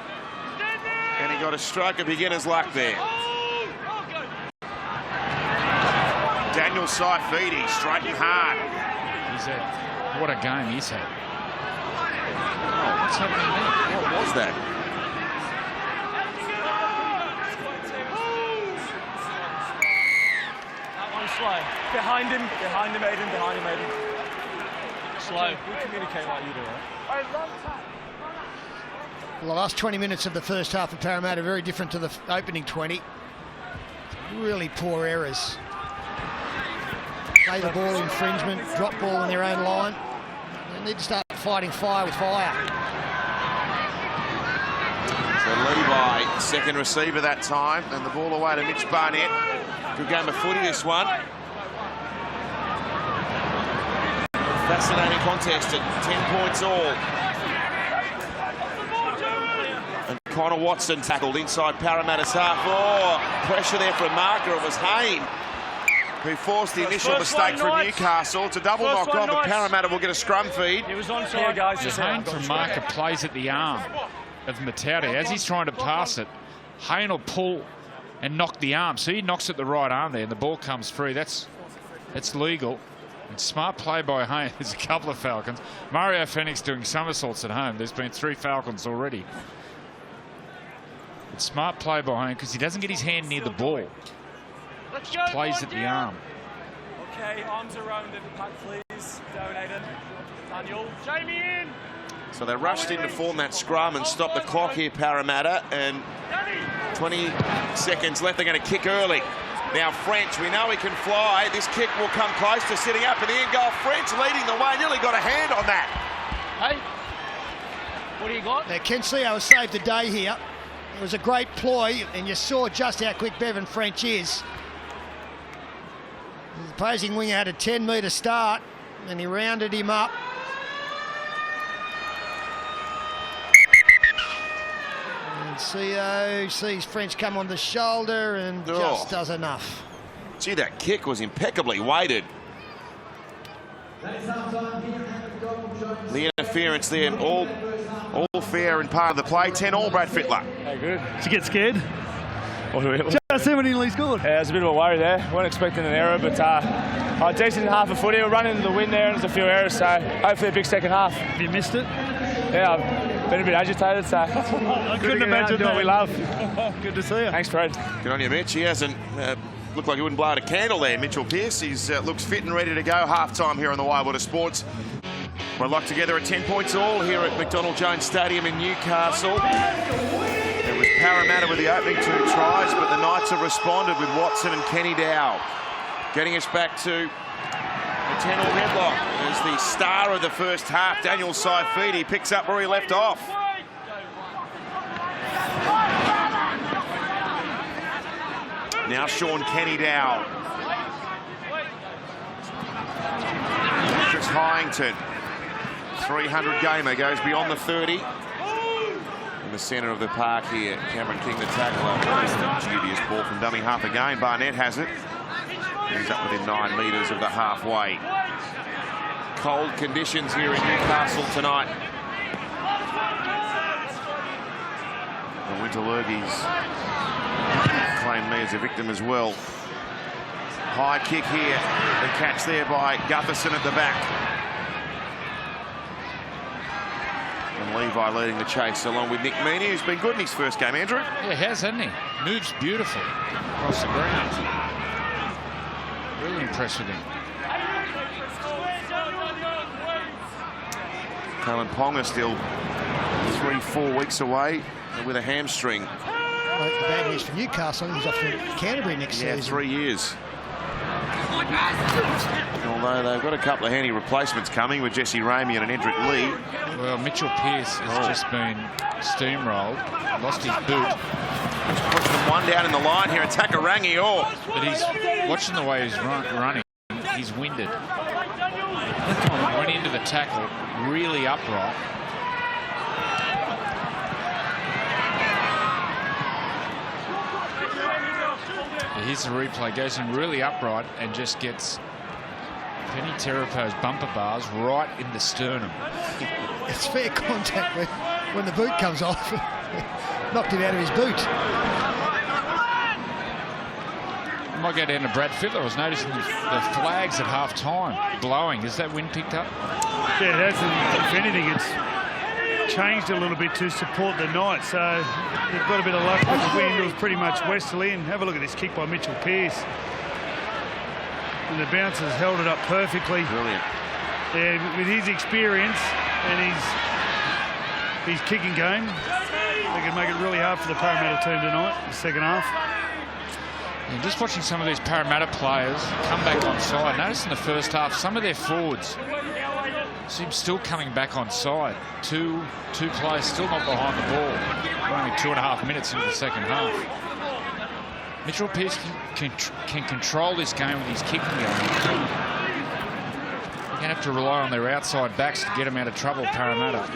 and he got a stroke of beginner's luck there. Daniel Saifidi, straight and hard. What a game he's had. Oh, what's happening there? What was that? Slow. Behind him, Aiden. Slow. We communicate like you do, right? Well, the last 20 minutes of the first half of Parramatta very different to the opening 20. Really poor errors. Play the ball infringement, drop ball in their own line. They need to start fighting fire with fire. So Levi, second receiver that time, and the ball away to Mitch Barnett. Good game of footy, this one. Fascinating contest at 10 points all. And Connor Watson tackled inside Parramatta's half. Oh, pressure there from marker. It was Hayne who forced the initial mistake from Newcastle. It's a double knock on, but Parramatta will get a scrum feed. It was onside, guys. Hayne from marker plays at the arm of Matauti. As he's trying to pass it, Hayne will pull and knock the arm. So he knocks at the right arm there, and the ball comes free. That's legal. And smart play by Hayne. There's a couple of Falcons. Mario Fenix doing somersaults at home. There's been 3 Falcons already. It's smart play by Hayne because he doesn't get his hand near the ball. He plays at the arm. Okay, arms around it, Pat, please. Down, Aiden. Daniel. Jamie in. So they rushed in to form that scrum and stop the clock here, Parramatta, and 20 seconds left. They're going to kick early. Now French, we know he can fly. This kick will come close to sitting up in the end goal. French leading the way, nearly got a hand on that. Hey, what do you got? Now Kensio has saved the day here. It was a great ploy, and you saw just how quick Bevan French is. The opposing winger had a 10-metre start, and he rounded him up. CO sees French come on the shoulder and just does enough. Gee, that kick was impeccably weighted. The interference there, all fair and part of the play. 10 all, Brad Fittler. Hey, good. Did you get scared? Just 17 scored. Yeah, there's a bit of a worry there. Weren't expecting an error, but decent half of footy. We're running into the wind there, and there's a few errors, so hopefully a big second half. Have you missed it? Yeah, I've been a bit agitated, so I couldn't imagine what we love. Good to see you. Thanks, Fred. Good on you, Mitch. He hasn't looked like he wouldn't blow out a candle there, Mitchell Pearce. He's looks fit and ready to go. Half-time here on the Wild Sports. We're locked together at 10 points all here at McDonald Jones Stadium in Newcastle. It was Parramatta with the opening 2 tries, but the Knights have responded with Watson and Kenny Dow. Getting us back to the 10-all headlock as the star of the first half, Daniel Saifidi, picks up where he left off. Now Sean Kenny Dow. Chris Hyington, 300 gamer, goes beyond the 30. In the centre of the park here, Cameron King, the tackler. Dubious ball from dummy half again. Barnett has it. He's up within 9 metres of the halfway. Cold conditions here in Newcastle tonight. The Winter Lurgies Claim me as a victim as well. High kick here. The catch there by Gutherson at the back. And Levi leading the chase along with Nick Meaney, who's been good in his first game. Andrew? Yeah, he has, hasn't he? Moves beautiful across the ground. Really impressed with him. Kalen Ponga still 3-4 weeks away with a hamstring. Well, the bad news for Newcastle, he's off to Canterbury next season. 3 years. Although they've got a couple of handy replacements coming with Jesse Ramey and an Edric Lee. Well, Mitchell Pearce has just been steamrolled, lost his boot. He's pushed them one down in the line here. Attacker Rangi. But he's watching the way he's running. He's winded. Went into the tackle really upright. Here's the replay. Goes in really upright and just gets Penny Terapo's bumper bars right in the sternum. It's fair contact when the boot comes off. Knocked him out of his boot. Might go down to Brad Fittler. I was noticing the flags at half-time blowing. Is that wind picked up? Yeah, it hasn't. If anything, it's changed a little bit to support the Knights. So they've got a bit of luck with the wind. It was pretty much westerly. And have a look at this kick by Mitchell Pearce. And the bouncers held it up perfectly. Brilliant. Yeah, with his experience and his kicking game, they can make it really hard for the Parramatta team tonight, the second half. And just watching some of these Parramatta players come back on side. Notice in the first half, some of their forwards seem still coming back on side. Two players still not behind the ball. We're only 2.5 minutes into the second half. Mitchell Pearce can control this game with his kicking game. They're going to have to rely on their outside backs to get them out of trouble, Parramatta.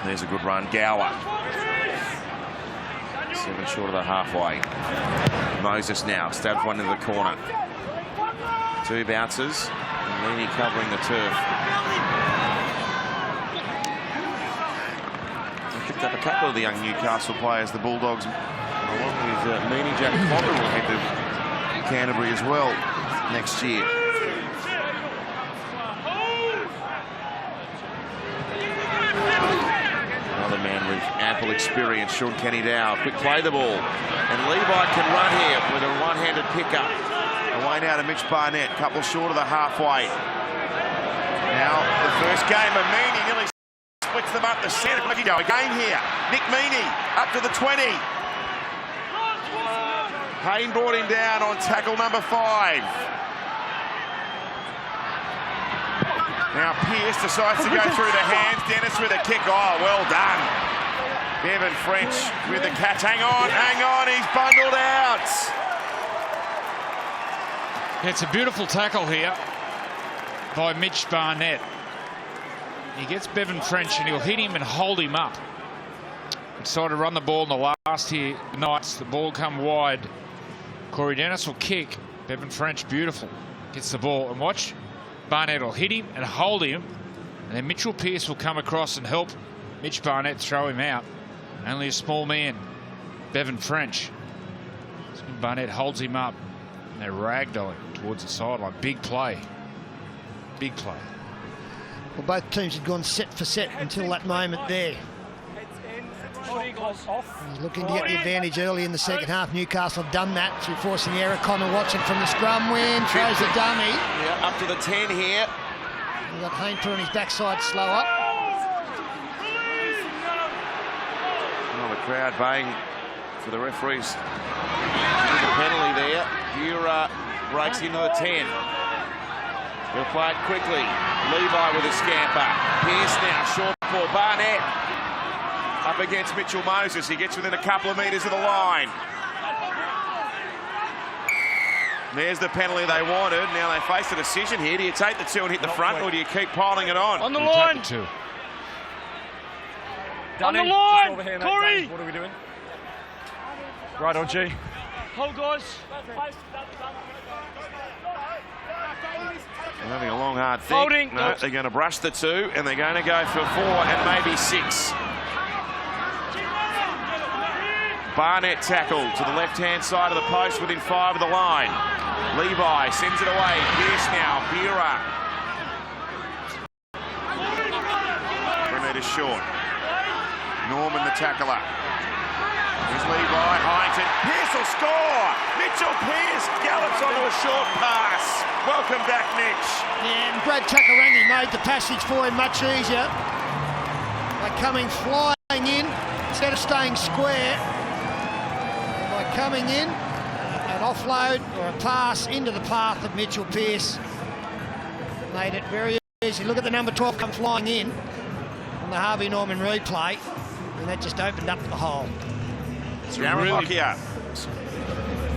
There's a good run. Gower. 7 short of the halfway. Moses now stabs one into the corner. 2 bouncers. And Leaney covering the turf. They picked up a couple of the young Newcastle players, the Bulldogs, along with Meaney. Jack Potter will head to Canterbury as well next year. Man with ample experience, Sean Kenny Dow. Quick play the ball. And Levi can run here with a one-handed pickup. Away now to Mitch Barnett, couple short of the halfway. Now, the first game of Meaney nearly splits them up the centre. Look, go again here. Nick Meaney up to the 20. Payne brought him down on tackle number 5. Now Pearce decides to go through the hands. Dennis with a kick. Oh, well done. Bevan French with the catch. Hang on, he's bundled out. It's a beautiful tackle here by Mitch Barnett. He gets Bevan French and he'll hit him and hold him up. Decided to run the ball in the last here. Knights, the ball come wide. Corey Dennis will kick. Bevan French, beautiful. Gets the ball and watch. Barnett will hit him and hold him, and then Mitchell Pearce will come across and help Mitch Barnett throw him out. Only a small man, Bevan French. So Barnett holds him up, and they're ragdolling towards the sideline. Big play. Big play. Well, both teams had gone set for set until that moment there. He's looking to get the advantage early in the second half. Newcastle have done that through forcing the error. Connor Watson from the scrum win, throws the dummy. Yeah, up to the 10 here. We've got Hayne on his backside slow up. Well, the crowd baying for the referees. The penalty there. Burer breaks into the 10. He'll play it quickly. Levi with a scamper. Pearce now, short ball. Barnett up against Mitchell Moses. He gets within a couple of metres of the line. There's the penalty they wanted. Now they face a decision here. Do you take the 2 and hit the front, or do you keep piling it on? On the line! Take the 2. On the line! Corey! What are we doing? Right on, G. Hold, guys. They're having a long, hard think. No, they're going to brush the 2, and they're going to go for 4 and maybe 6. Barnett tackle to the left-hand side of the post within 5 of the line. Levi sends it away. Pierce now. Buehrer. 3 metres short. Norman the tackler. Here's Levi. Hyington. Pierce will score. Mitchell Pearce gallops onto a short pass. Welcome back, Mitch. Yeah, and Brad Takarangi made the passage for him much easier by coming flying in instead of staying square. By coming in, an offload or a pass into the path of Mitchell Pearce made it very easy. Look at the number 12 come flying in on the Harvey Norman replay, and that just opened up the hole. Really, yeah,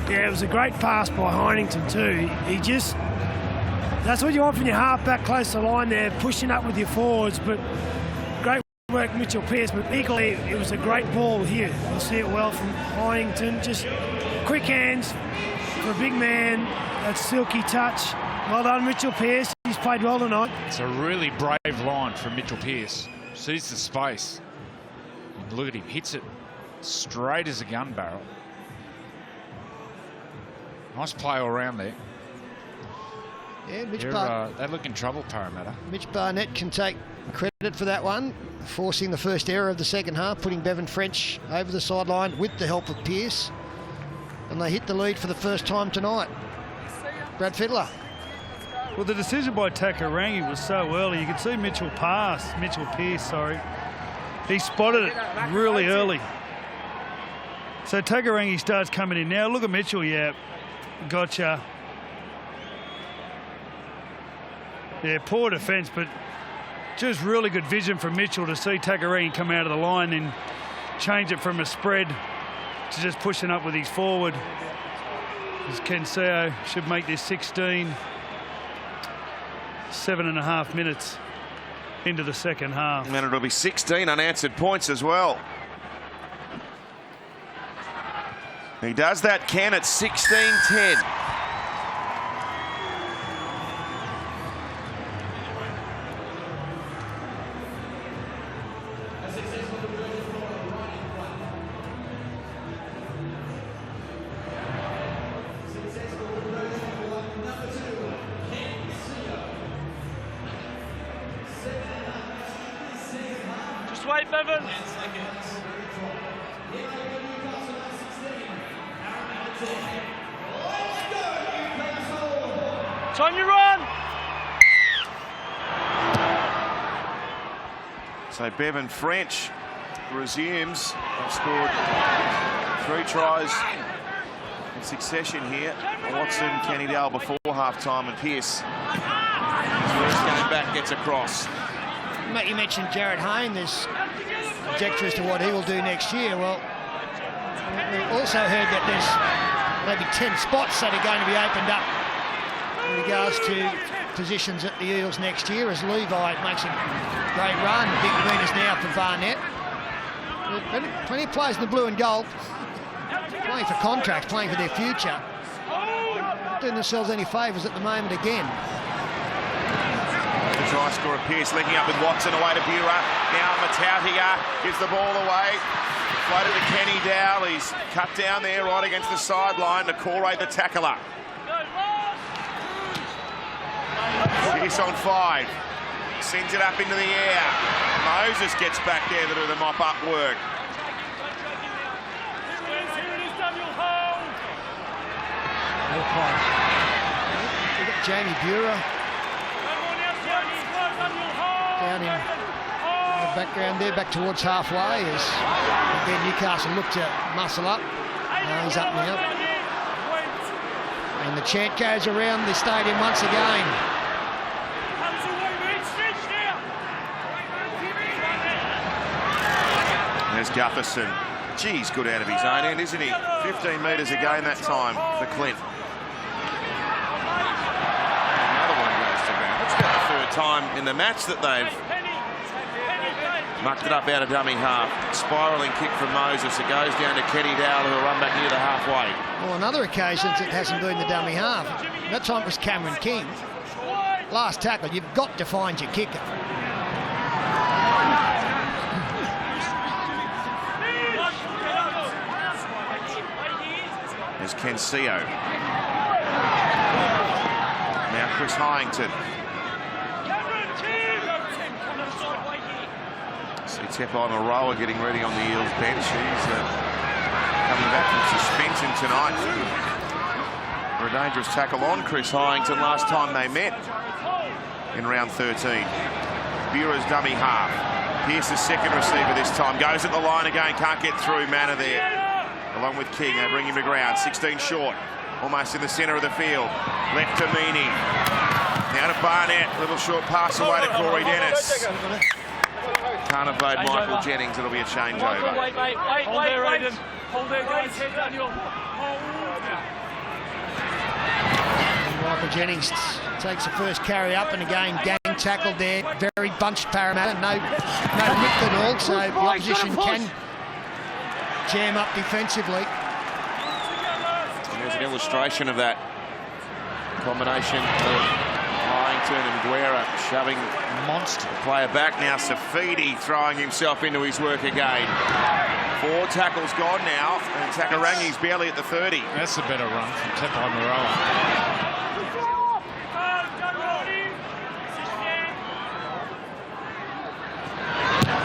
it was a great pass by Heinington too. He just, that's what you want from your half-back close to the line there, pushing up with your forwards, but great work Mitchell Pearce, but equally it was a great ball here. You'll see it well from Heinington, just quick hands for a big man, that silky touch. Well done Mitchell Pearce, he's played well tonight. It's a really brave line from Mitchell Pearce. Sees the space. And look at him, hits it straight as a gun barrel. Nice play all around there. Yeah, they look in trouble, Parramatta. Mitch Barnett can take credit for that one, forcing the first error of the second half, putting Bevan French over the sideline with the help of Pearce. And they hit the lead for the first time tonight. Brad Fiddler. Well, the decision by Takarangi was so early. You could see Mitchell Pearce, he spotted it really early. So Takarangi starts coming in now. Look at Mitchell, yeah, gotcha. Yeah, poor defence, but just really good vision from Mitchell to see Takarangi come out of the line and change it from a spread to just pushing up with his forward. As Kenseo should make this 16. 7.5 minutes into the second half. And it'll be 16 unanswered points as well. He does that, Ken, at 16-10. Just wait, Bevan. It's on your run. So Bevan French resumes. They've scored 3 tries in succession here. Watson, Kenny Dowell before half-time, and Pearce, Pearce going back, gets across. Mate, you mentioned Jared Hayne. There's conjecture as to what he will do next year. Well, we also heard that there's maybe 10 spots that are going to be opened up in regards to positions at the Eels next year as Levi makes a great run. Big winners now for Barnett. Plenty of players in the blue and gold playing for contracts, playing for their future. Not doing themselves any favours at the moment again. The try scorer Pearce linking up with Watson away to Buehrer. Now Matautia gives the ball away. Floated to Kenny Dowell. He's cut down there right against the sideline to Corey the tackler. Pearce on 5. Sends it up into the air. Moses gets back there to do the mop-up work. We've got Jamie Buehrer down in the background there, back towards halfway as again Newcastle look to muscle up. He's up now. And the chant goes around the stadium once again. There's Gutherson. Geez, good out of his own end, isn't he? 15 metres a game that time for Clint. Another one goes to ground. That's about the third time in the match that they've mucked it up out of dummy half. Spiralling kick from Moses. It goes down to Kenny Dowell, who will run back near the halfway. Well, on other occasions it hasn't been the dummy half. That time it was Cameron King. last tackle, you've got to find your kicker. There's Kensio. Now Chris Hyington. See Tepai Maroa getting ready on the Eels bench. He's coming back from suspension tonight for a dangerous tackle on Chris Hyington last time they met in round 13. Bureau's dummy half. Pearce's second receiver this time. Goes at the line again, can't get through. Manor there, along with King. They bring him to ground. 16 short, almost in the centre of the field. Left to Meaney. Now to Barnett. Little short pass away to Corey Dennis. Can't evade Michael Jennings. It'll be a changeover. Wait, hold there, Aiden. Hold there, guys. Head Daniel. Michael Jennings takes the first carry up, and again gang tackled there. Very bunched Parramatta, no width at all, so the opposition can jam up defensively. And there's an illustration of that combination of Hyington and Guerra shoving monster player back. Now Safidi throwing himself into his work again. 4 tackles gone now, and Takarangi's barely at the 30. That's a better run from Tepai Maroa.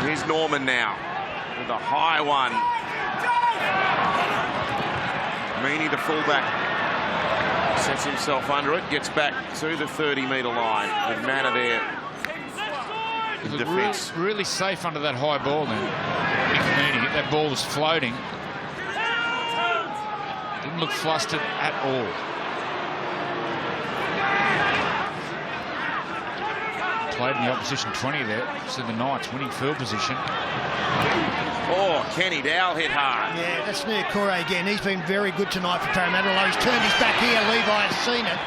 Here's Norman now with a high one. Meaney, the fullback, sets himself under it, gets back to the 30-metre line. And Manor there in defence. Really safe under that high ball then. Meaney, that ball was floating. Didn't look flustered at all. Played in the opposition 20 there, so the Knights winning field position. Oh, Kenny Dowell hit hard. Yeah, that's near Corey again. He's been very good tonight for Parramatta, although he's turned his back here. Levi has seen it.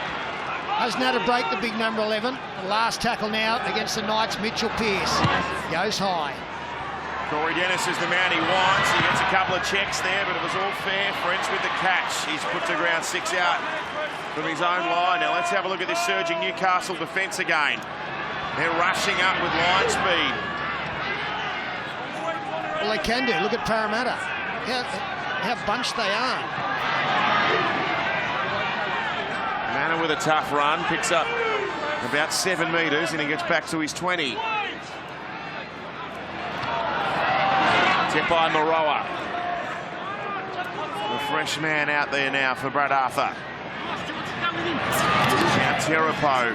Hasn't had to break the big number 11. The last tackle now against the Knights, Mitchell Pearce. Goes high. Corey Dennis is the man he wants. He gets a couple of checks there, but it was all fair. French with the catch. He's put to ground 6 out from his own line. Now let's have a look at this surging Newcastle defence again. They're rushing up with line speed. Well, they can do. Look at Parramatta. How bunched they are. Manor with a tough run. Picks up about 7 metres and he gets back to his 20. Tepai Maroa. The fresh man out there now for Brad Arthur. Now Terapo.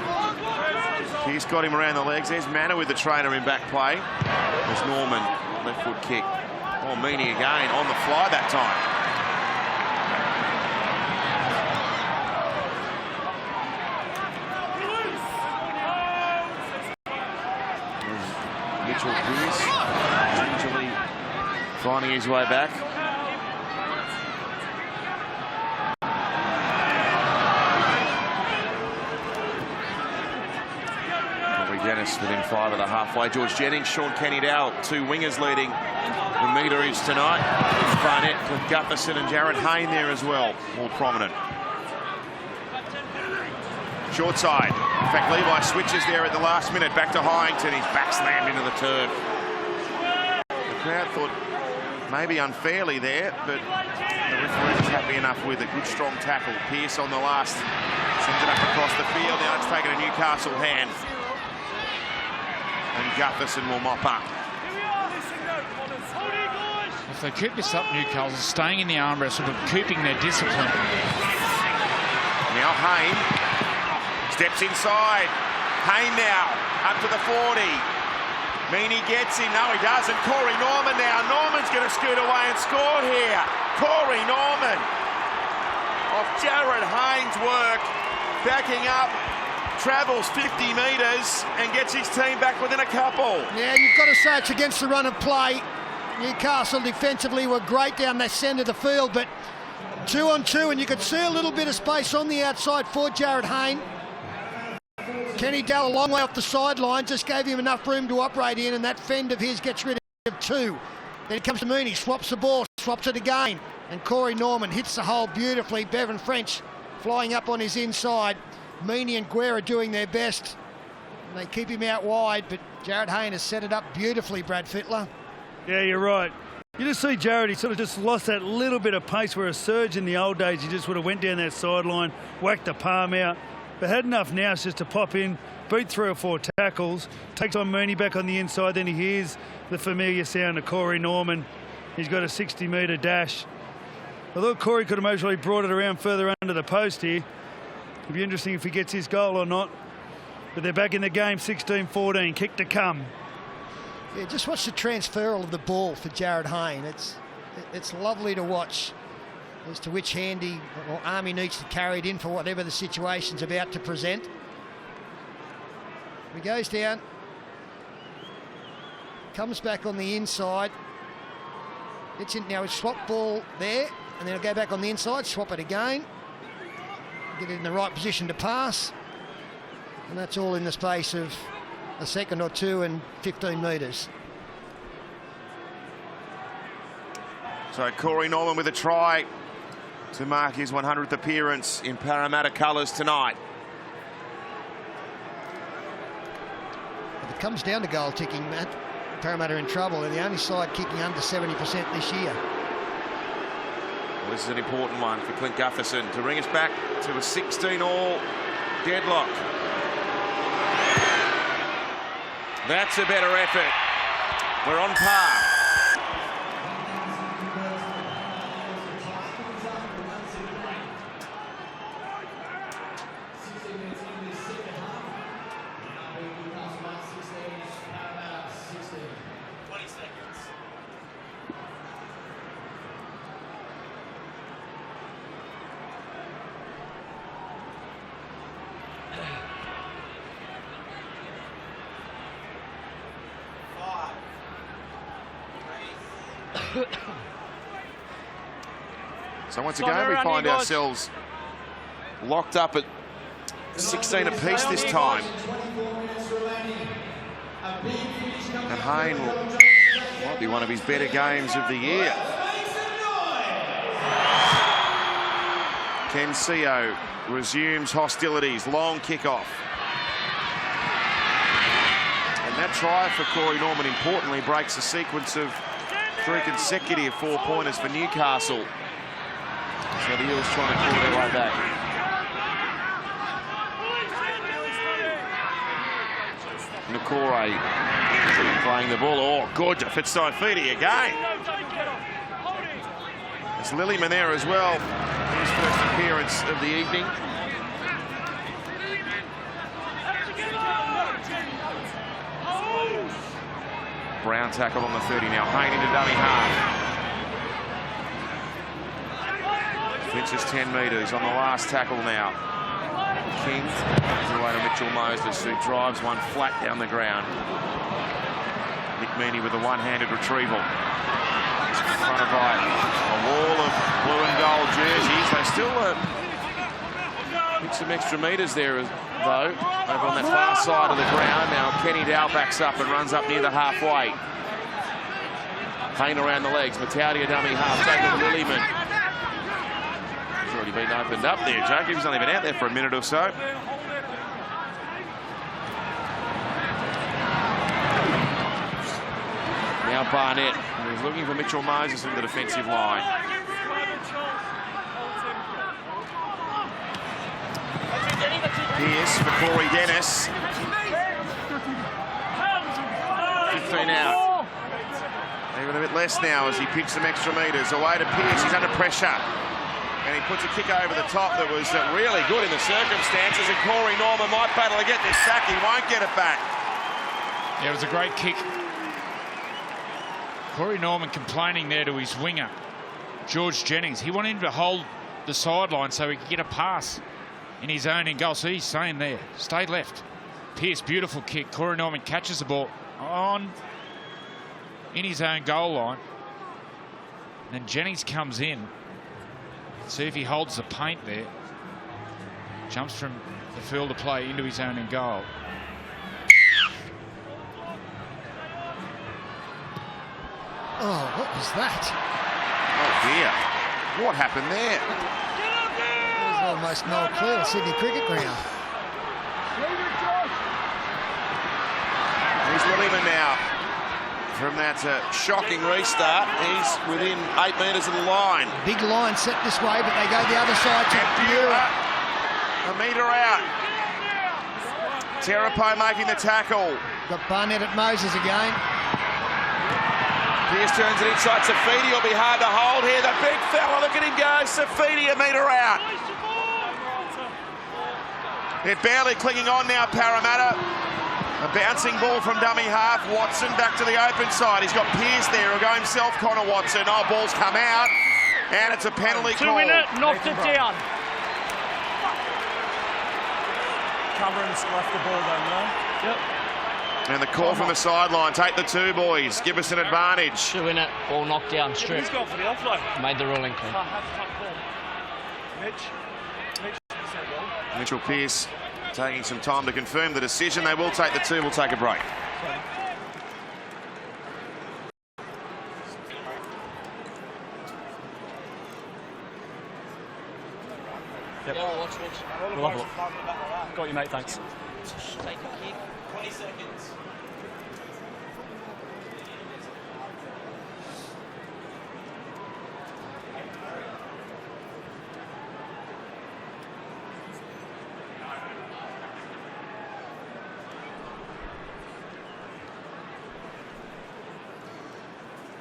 He's got him around the legs. There's Manor with the trainer in back play. There's Norman, left foot kick. Oh, Meaney again on the fly that time. Mitchell Pearce gingerly finding his way back. Dennis within 5 of the halfway. George Jennings, Sean Kenny-Dowell, 2 wingers leading the meterage tonight. Barnett, Cliff Gutherson and Jared Hayne there as well, more prominent. Short side. In fact, Levi switches there at the last minute. Back to Hyington. He's back slammed into the turf. The crowd thought maybe unfairly there, but the referee was happy enough with a good strong tackle. Pearce on the last. Sends it up across the field. Now it's taken a Newcastle hand. And Gutherson will mop up. If they keep this up, Newcastle staying in the arm wrestle, but keeping their discipline. Now Hayne steps inside. Hayne now up to the 40. Meaney gets him. No, he doesn't. Corey Norman now. Norman's going to scoot away and score here. Corey Norman off Jared Hayne's work, backing up. Travels 50 metres and gets his team back within a couple. Yeah, you've got to say it's against the run of play. Newcastle defensively were great down the centre of the field, but 2 on 2, and you could see a little bit of space on the outside for Jared Hayne. Kenny Dowell a long way off the sideline, just gave him enough room to operate in, and that fend of his gets rid of 2. Then it comes to Mooney, swaps the ball, swaps it again, and Corey Norman hits the hole beautifully. Bevan French flying up on his inside. Meaney and Guerra doing their best. They keep him out wide, but Jared Hayne has set it up beautifully, Brad Fittler. Yeah, you're right. You just see Jared, he sort of just lost that little bit of pace where a surge in the old days, he just would have went down that sideline, whacked the palm out. But had enough now just to pop in, beat 3 or 4 tackles, takes on Mahoney back on the inside, then he hears the familiar sound of Corey Norman. He's got a 60-metre dash. I thought Corey could have mostly brought it around further under the post here. It'd be interesting if he gets his goal or not. But they're back in the game, 16-14, kick to come. Yeah, just watch the transferal of the ball for Jared Hayne. It's lovely to watch as to which hand he or arm he needs to carry it in for whatever the situation's about to present. He goes down, comes back on the inside. It's in now, a swap ball there, and then he'll go back on the inside, swap it again, get it in the right position to pass, and that's all in the space of a second or two and 15 metres. So Corey Norman with a try to mark his 100th appearance in Parramatta colours tonight. If it comes down to goal ticking, Matt, Parramatta are in trouble. They're the only side kicking under 70% this year. Well, this is an important one for Clint Gutherson to bring us back to a 16-all deadlock. That's a better effort. We're on par. So once again, we find ourselves locked up at 16 apiece this time. And Hayne might be one of his better games of the year. Ken Seo resumes hostilities, long kickoff. And that try for Corey Norman, importantly, breaks a sequence of 3 consecutive 4-pointers for Newcastle. So the Eels trying to claw their way back. Nakore playing the ball. Oh, good. Fitside Feedy again. There's Lillyman there as well. His first appearance of the evening. Brown tackle on the 30 now. Hayne into dummy half. Finches 10 metres on the last tackle now. King away to Mitchell Moses, who drives one flat down the ground. Nick Meaney with a one-handed retrieval. In front of a wall of blue and gold jerseys. They still pick some extra metres there, though, over on that far side of the ground. Now Kenny Dow backs up and runs up near the halfway. Hayne around the legs. Matautia dummy half, taken to Lillyman. He's already been opened up there, Jake. He was only been out there for a minute or so. Now Barnett, who's looking for Mitchell Moses in the defensive line. Pearce for Corey Dennis. 15 out. Even a bit less now as he picks some extra metres. Away to Pearce, he's under pressure. And he puts a kick over the top that was really good in the circumstances. And Corey Norman might battle to get this sack. He won't get it back. Yeah, it was a great kick. Corey Norman complaining there to his winger, George Jennings. He wanted him to hold the sideline so he could get a pass in his own end goal. So he's saying there, stay left. Pearce, beautiful kick. Corey Norman catches the ball on in his own goal line. And then Jennings comes in. See if he holds the paint there. Jumps from the field of play into his own end goal. Oh, what was that? Oh dear. What happened there? It was almost Noel Clear, Sydney Cricket Ground. from that shocking restart. He's within 8 metres of the line. Big line set this way, but they go the other side to Buer. A metre out. Terapo making the tackle. Got Barnett at Moses again. Pearce turns it inside. Safidi will be hard to hold here. The big fella, look at him go. Safidi a metre out. They're barely clinging on now, Parramatta. A bouncing ball from dummy half. Watson back to the open side. He's got Pearce there. He'll go himself, Connor Watson. Oh, ball's come out. And it's a penalty call. Two in it, knocked it down. Cameron's left the ball then, no? Yep. And the call from the sideline. Take the 2, boys. Give us an advantage. 2 in it, ball knocked down, strip. Who's gone for the offload? Made the ruling clean. Mitchell Pearce taking some time to confirm the decision. They will take the 2. We'll take a break. Yep. We'll have a look. Got you, mate, thanks. 20 seconds.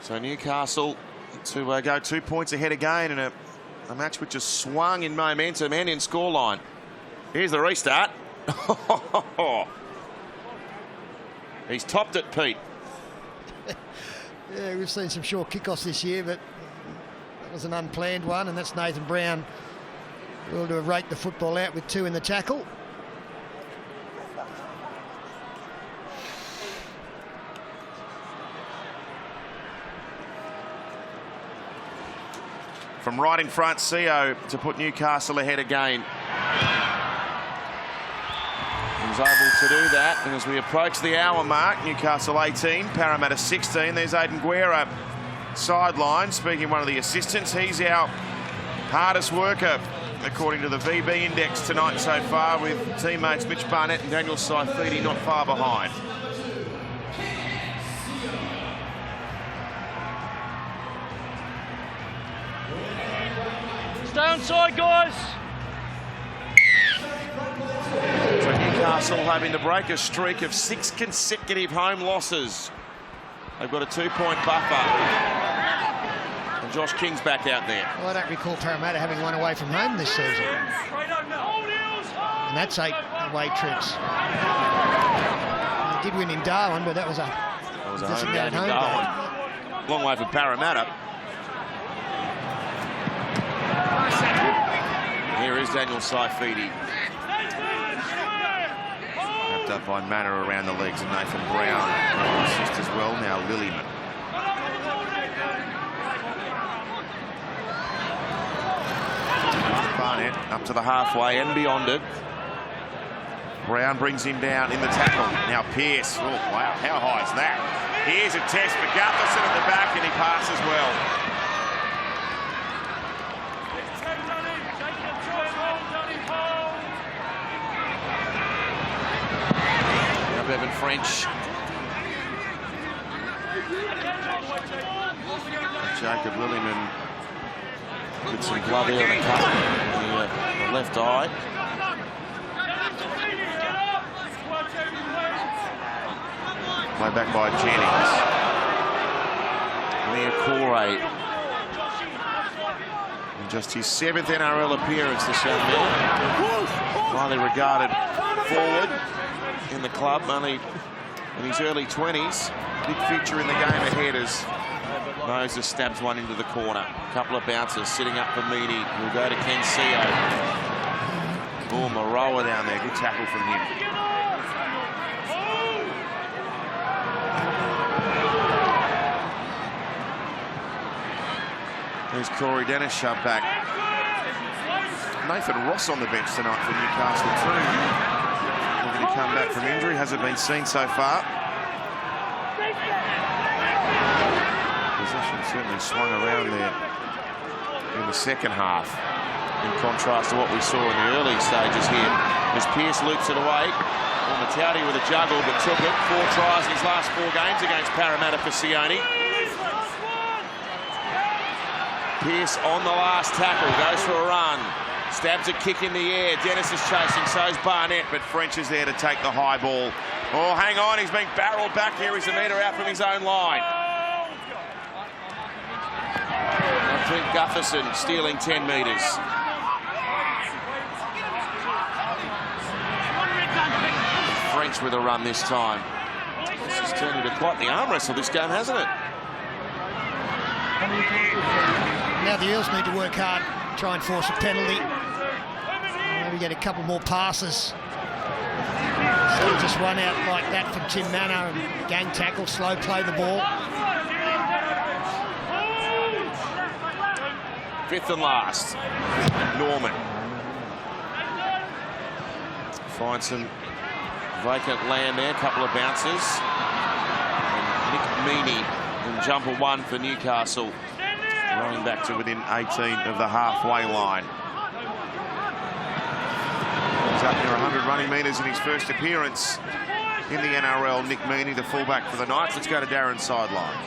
So Newcastle to go 2 points ahead again in a match which has swung in momentum and in scoreline. Here's the restart. He's topped it, Pete. Yeah, we've seen some short kickoffs this year, but that was an unplanned one, and that's Nathan Brown able to rake the football out with 2 in the tackle. From right in front, CO to put Newcastle ahead again. He's able to do that, and as we approach the hour mark, Newcastle 18, Parramatta 16. There's Aidan Guerra sideline. Speaking of one of the assistants, he's our hardest worker, according to the VB index tonight so far, with teammates Mitch Barnett and Daniel Saifidi not far behind. Stay onside, guys. So Newcastle having to break a streak of 6 consecutive home losses. They've got a 2-point buffer. And Josh King's back out there. Well, I don't recall Parramatta having one away from home this season. And that's 8 away trips. They did win in Darwin, but that was a home game in home Darwin. game. Long way for Parramatta. Here is Daniel Saifidi. Wrapped up by Manor around the legs of Nathan Brown. Assist as well now, Lillyman. Barnett up to the halfway and beyond it. Brown brings him down in the tackle. Now Pearce. Oh, wow, how high is that? Here's a test for Gutherson at the back, and he passes well. Bevan French. Jacob Lillyman with some blood there in the cut in the left eye. Play back by Jennings. Leah Corey. And just his 7th NRL appearance this young man. Highly regarded forward in the club, only in his early 20s. Big future in the game ahead as Moses stabs one into the corner. A couple of bouncers sitting up for Meany. We'll go to Ken Seo. Oh, Maroa down there. Good tackle from him. There's Corey Dennis shoved back. Nathan Ross on the bench tonight for Newcastle too. Looking to come back from injury, hasn't been seen so far. Possession certainly swung around there in the second half. in contrast to what we saw in the early stages here. As Pearce loops it away. Well, Matauti with a juggle, but took it. 4 tries in his last 4 games against Parramatta for Sione. Pearce on the last tackle, goes for a run. Stabs a kick in the air. Dennis is chasing, so's Barnett, but French is there to take the high ball. Oh, hang on, he's being barreled back here. He's a metre out from his own line. Clint Gutherson stealing 10 metres. French with a run this time. This has turned into quite the arm wrestle this game, hasn't it? Now the Eels need to work hard, try and force a penalty. Maybe get a couple more passes. So just run out like that from Tim Manor and gang tackle, slow play the ball. 5th and last. Norman. Find some vacant land there, a couple of bounces. And Nick Meaney in jumper 1 for Newcastle, running back to within 18 of the halfway line. He's up near 100 running metres in his first appearance in the NRL. Nick Meaney, the fullback for the Knights. Let's go to Darren's sideline.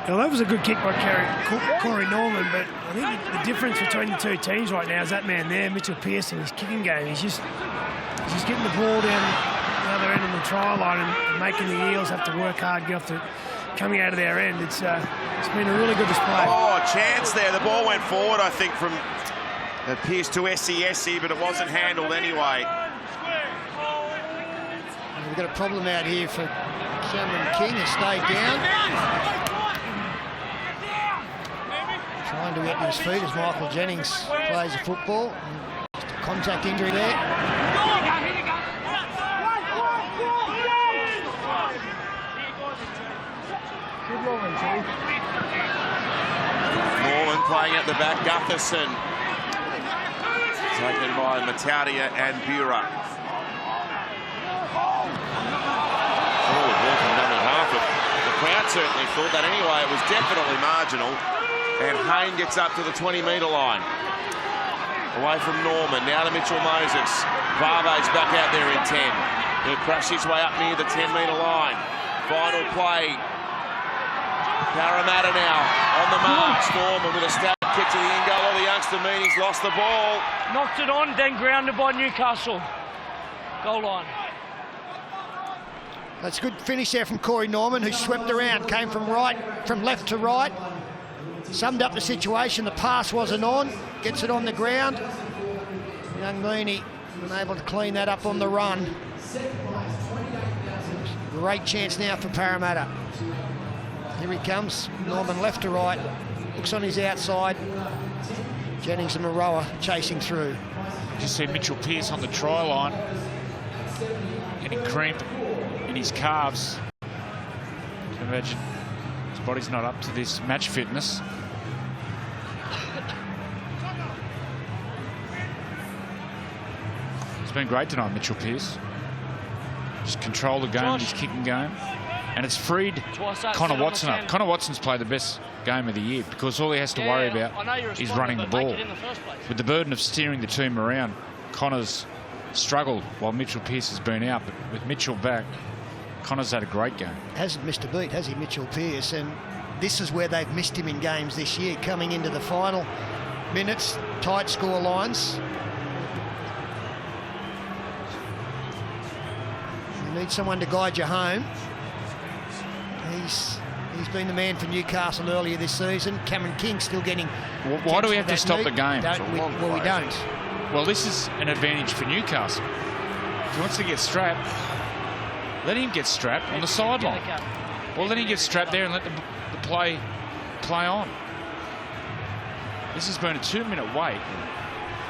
Well, that was a good kick by Corey Norman, but I think the difference between the two teams right now is that man there, Mitchell Pearce, in his kicking game. He's just getting the ball down the other end of the try line and making the Eels have to work hard, get off the coming out of their end. It's been a really good display. Oh, chance there. The ball went forward, I think, from Pearce to SCSC, but it wasn't handled anyway. We've got a problem out here for Cameron King, has stayed down. Trying to get to his feet as Michael Jennings plays the football. Just a contact injury there. Norman playing at the back. Gutherson taken by Matautia and Bura. Forward ball from dummy half. The crowd certainly thought that anyway. It was definitely marginal. And Hayne gets up to the 20-metre line. Away from Norman, now to Mitchell Moses. Barbe's back out there in 10. He'll crash his way up near the 10-metre line. Final play. Parramatta now on the march. Norman with a stab kick to the in goal of the youngster. Meaney's lost the ball. Knocked it on, then grounded by Newcastle. Goal line. That's a good finish there from Corey Norman, who swept around, came from left to right. Summed up the situation. The pass wasn't on. Gets it on the ground. Young Meaney unable to clean that up on the run. Great chance now for Parramatta. Here he comes. Norman left to right. Looks on his outside. Jennings and Maroa chasing through. Just see Mitchell Pearce on the try line. Getting cramp in his calves. You can imagine his body's not up to this match fitness. It's been great tonight, Mitchell Pearce. Just control the game with his kicking game. And it's freed Connor Watson up. Connor Watson's played the best game of the year because all he has to worry about is running the ball. With the burden of steering the team around, Connor's struggled while Mitchell Pearce has been out. But with Mitchell back, Connor's had a great game. Hasn't missed a beat, has he, Mitchell Pearce? And this is where they've missed him in games this year, coming into the final minutes, tight score lines. You need someone to guide you home. He's been the man for Newcastle earlier this season. Cameron King still getting... Why do we have to stop the game? We don't. Well, this is an advantage for Newcastle. If he wants to get strapped, let him get strapped on the sideline. Well, let him get strapped there and let the play on. This has been a 2-minute wait,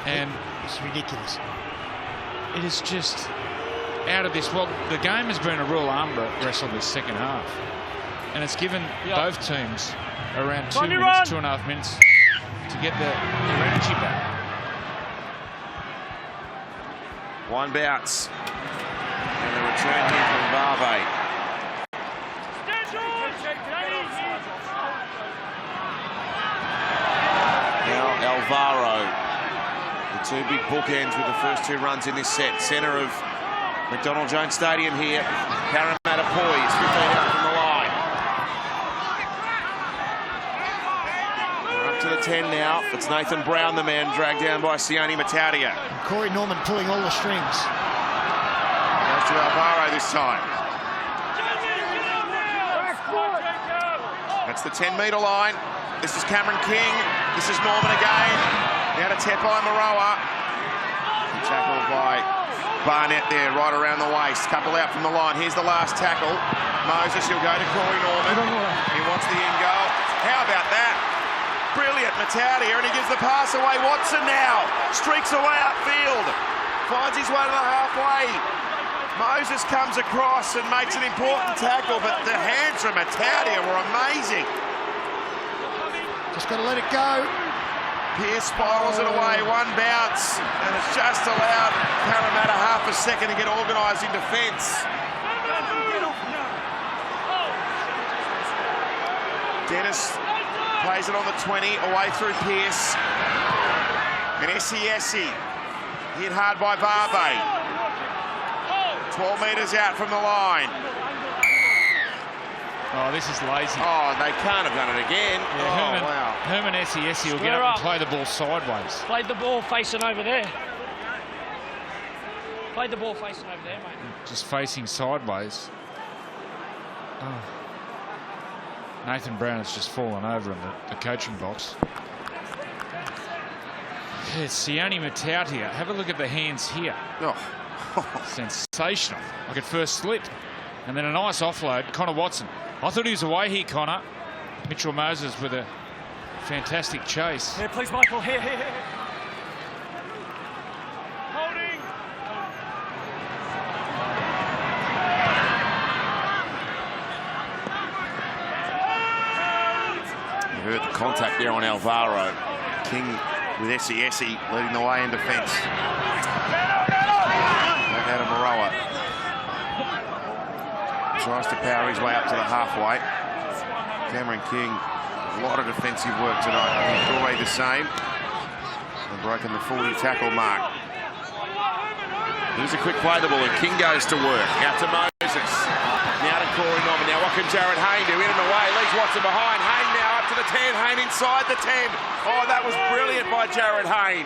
and it's ridiculous. It is just out of this. Well, the game has been a real arm wrestle this second half, and it's given both teams around 2 minutes, 2.5 minutes to get their energy back. One bounce. And the return here from Barbe. Now Alvaro Two big bookends with the first two runs in this set. Centre of McDonald Jones Stadium here. Parramatta poised, 15 out from the line. We're up to the 10 now. It's Nathan Brown, the man, dragged down by Sione Matautia. Corey Norman pulling all the strings. Goes to Alvaro this time. That's the 10-metre line. This is Cameron King. This is Norman again. Now to Tepai Maroa. Tackled by Barnett there, right around the waist. Couple out from the line. Here's the last tackle. Moses, he'll go to Corey Norman. He wants the in goal. How about that? Brilliant, Matautia, and he gives the pass away. Watson now streaks away upfield. Finds his way to the halfway. Moses comes across and makes an important tackle, but the hands from Matautia were amazing. Just got to let it go. Pearce spirals it away, one bounce, and it's just allowed Parramatta half a second to get organised in defence. Dennis plays it on the 20, away through Pearce. And Esiesi hit hard by Barbe. 12 metres out from the line. Oh, this is lazy. Oh, they can't have done it again. Yeah, wow. Herman Esiesi will get up and play the ball sideways. Played the ball facing over there. Played the ball facing over there, mate. Just facing sideways. Oh. Nathan Brown has just fallen over in the coaching box. Yeah, Sione Matautia. Have a look at the hands here. Oh. Sensational. Like at first slip. And then a nice offload. Connor Watson. I thought he was away here, Connor. Mitchell Moses with a fantastic chase. Here, please, Michael. Here. Holding. You heard the contact there on Alvaro. King with Esiesi leading the way in defence. Out of Maroa. Tries to power his way up to the halfway. Cameron King, a lot of defensive work tonight. I think Corey the same. And broken the 40 tackle mark. Here's a quick play the ball and King goes to work. Out to Moses. Now to Corey Norman. Now what can Jared Hayne do? In and away. Leaves Watson behind. Hayne now up to the 10. Hayne inside the 10. Oh, that was brilliant by Jared Hayne.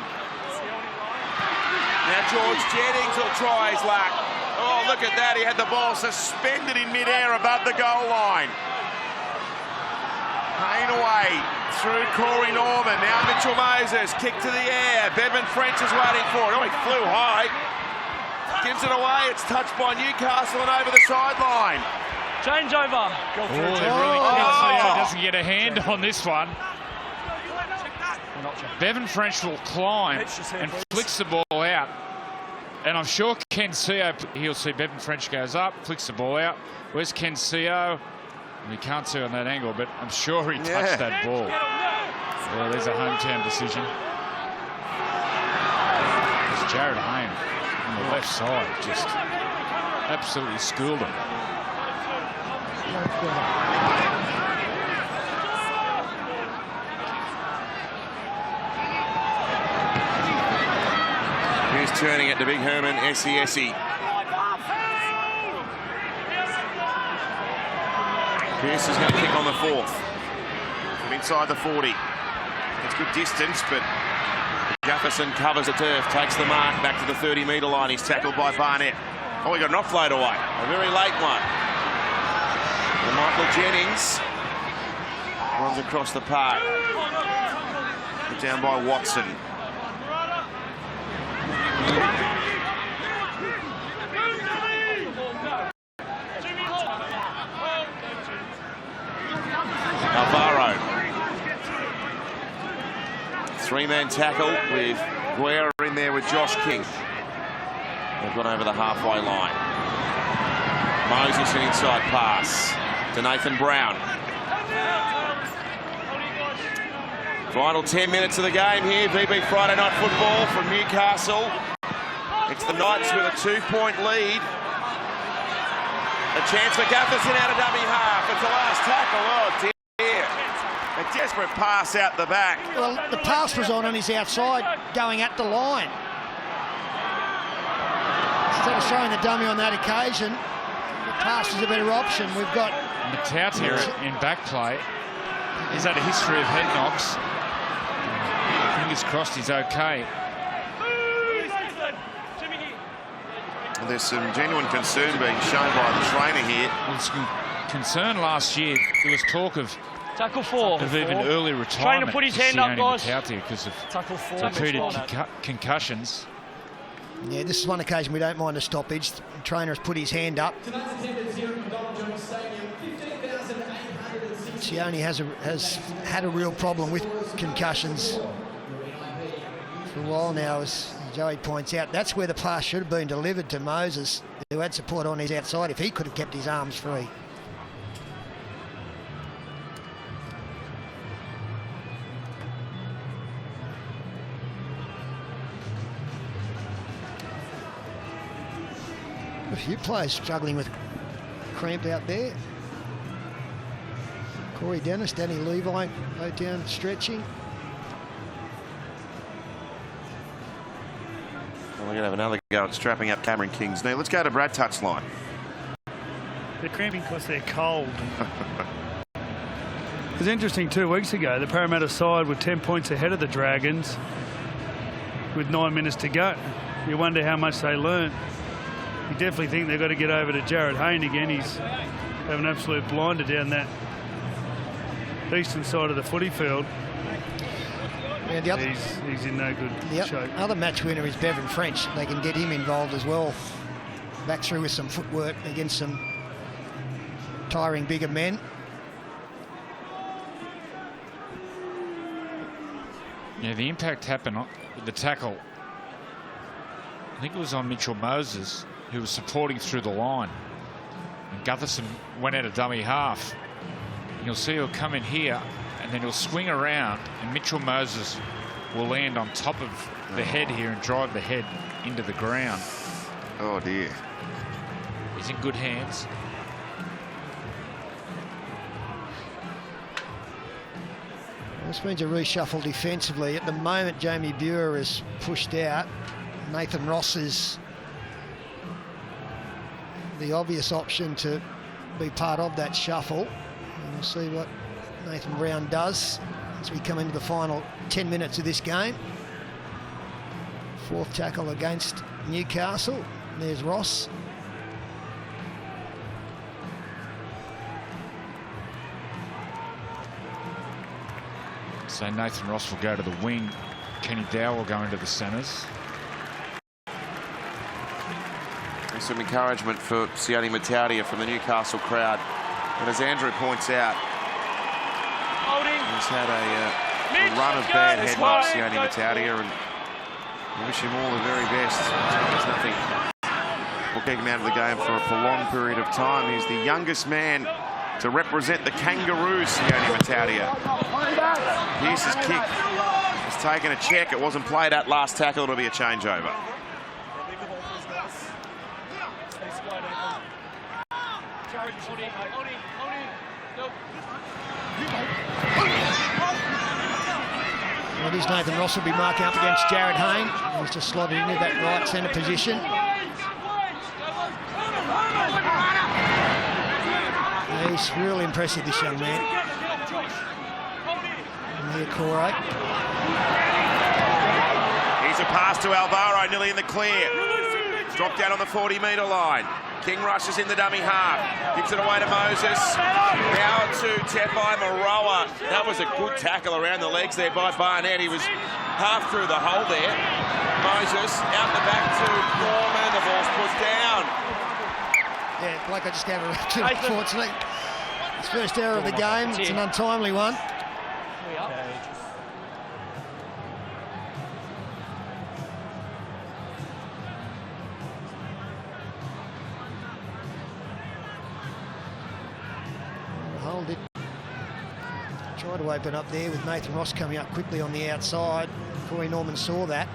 Now George Jennings will try his luck. Oh, look at that. He had the ball suspended in midair above the goal line. Hayne away through Corey Norman. Now Mitchell Moses. Kick to the air. Bevan French is waiting for it. Oh, he flew high. Gives it away. It's touched by Newcastle and over the sideline. Change over. Oh, they really doesn't get a hand on this one. Bevan French will climb and flicks the ball out. And I'm sure Ken Seo, he'll see Bevan French goes up, flicks the ball out. Where's Ken Seo? We can't see on that angle, but I'm sure he touched that ball. Yeah, there's a hometown decision. It's Jared Hayne on the left side, just absolutely schooled him. Here's turning it to Big Herman Esiesi. Pearce is going to kick on the 4th. From inside the 40. It's good distance, but Jefferson covers the turf, takes the mark back to the 30-metre line. He's tackled by Barnett. Oh, he got an offload away. A very late one. And Michael Jennings runs across the park. Put down by Watson. Alvaro. 3-man tackle with Guerra in there with Josh King. They've gone over the halfway line. Moses an inside pass to Nathan Brown. Final 10 minutes of the game here. VB Friday Night Football from Newcastle. It's the Knights with a 2-point lead. A chance for Gutherson out of dummy half. It's the last tackle. Oh dear. desperate pass out the back. Well, the pass was on his outside, going at the line. Instead of showing the dummy on that occasion, the pass is a better option. We've got Matautia in back play. He's had a history of head knocks. Fingers crossed he's okay. And there's some genuine concern being shown by the trainer here. Well, some concern last year. There was talk of Tackle 4. Of even early retirement. Trying to put his hand up, guys. Because of Tackle 4. repeated concussions. Yeah, this is one occasion we don't mind a stoppage. The trainer has put his hand up. Sione has had a real problem with concussions for a while now, as Joey points out. That's where the pass should have been delivered to Moses, who had support on his outside, if he could have kept his arms free. A few players struggling with cramp out there. Corey Dennis, Danny Levi, both down stretching. Well, we're going to have another go at strapping up Cameron King's knee. Let's go to Brad touchline. They're cramping because they're cold. It was interesting 2 weeks ago. The Parramatta side were 10 points ahead of the Dragons with 9 minutes to go. You wonder how much they learned. You definitely think they've got to get over to Jared Hayne again. He's having an absolute blinder down that eastern side of the footy field. Yeah, the other, he's in no good shape. The other match winner is Bevan French. They can get him involved as well. Back through with some footwork against some tiring bigger men. Yeah, the impact happened with the tackle. I think it was on Mitchell Moses, who was supporting through the line. And Gutherson went out of dummy half. And you'll see he'll come in here and then he'll swing around and Mitchell Moses will land on top of the head here and drive the head into the ground. Oh dear. He's in good hands. This means a reshuffle defensively. At the moment, Jamie Buer is pushed out. Nathan Ross is the obvious option to be part of that shuffle. And we'll see what Nathan Brown does as we come into the final 10 minutes of this game. Fourth tackle against Newcastle. There's Ross. So Nathan Ross will go to the wing. Kenny Dow will go into the centres. There's some encouragement for Sione Matautia from the Newcastle crowd. And as Andrew points out, he's had a run of bad head knocks, Sione Matautia, and we wish him all the very best. There's nothing will keep him out of the game for a prolonged period of time. He's the youngest man to represent the Kangaroos, Sione Matautia. Here's his kick. He's taken a check. It wasn't played at last tackle. It'll be a changeover. Well, this Nathan Ross will be marking up against Jared Hayne. He's just slotted into that right centre position. He's really impressive, this young man. And here, Corey. Here's a pass to Alvaro, nearly in the clear. Dropped down on the 40-metre line. King rushes in the dummy half. Gives it away to Moses. Now to Tepai Maroa. That was a good tackle around the legs there by Barnett. He was half through the hole there. Moses out the back to Gorman. The ball's pushed down. Yeah, Blake, I just gave a rap to, unfortunately. His first error of the game. It's an untimely one. Hold it. Try to open up there with Nathan Ross coming up quickly on the outside. Corey Norman saw that.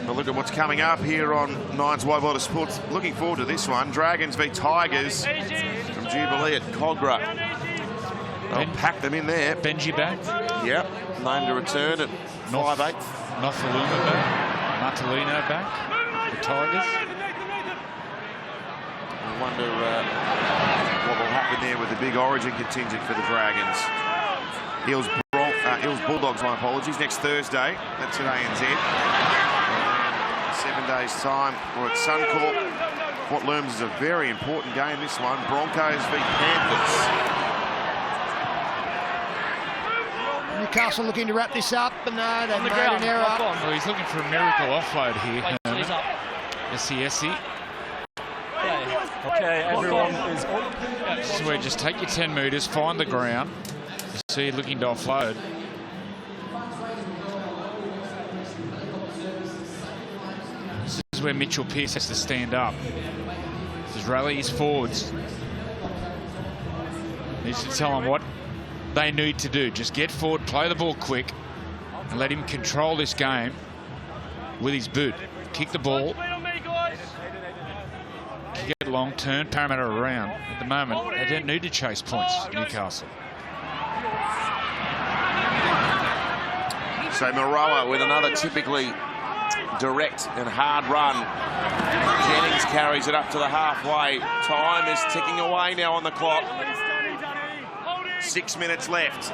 But look at what's coming up here on Nine's Wide World of Sports. Looking forward to this one. Dragons v Tigers from Jubilee at Cogra. They'll pack them in there. Benji back. Yep. Named to return at 5/8. Nothaluma back. Martellino back. The Tigers. I wonder what will happen there with the big origin contingent for the Dragons. Eels Bulldogs, my apologies, next Thursday. That's at ANZ. And 7 days' time, we're at Suncorp. What looms is a very important game, this one. Broncos v Panthers. Newcastle looking to wrap this up, but no, they've made an error. Well, he's looking for a miracle offload here. SCSE. Okay, everyone is up. This is where just take your 10 metres, find the ground. You see looking to offload. This is where Mitchell Pearce has to stand up. Just rally his forwards. Needs to tell them what they need to do. Just get forward, play the ball quick, and let him control this game with his boot. Kick the ball. Kick it long, turn Parramatta around. At the moment, they don't need to chase points, Newcastle. So Moroa with another typically direct and hard run. Jennings carries it up to the halfway. Time is ticking away now on the clock. 6 minutes left.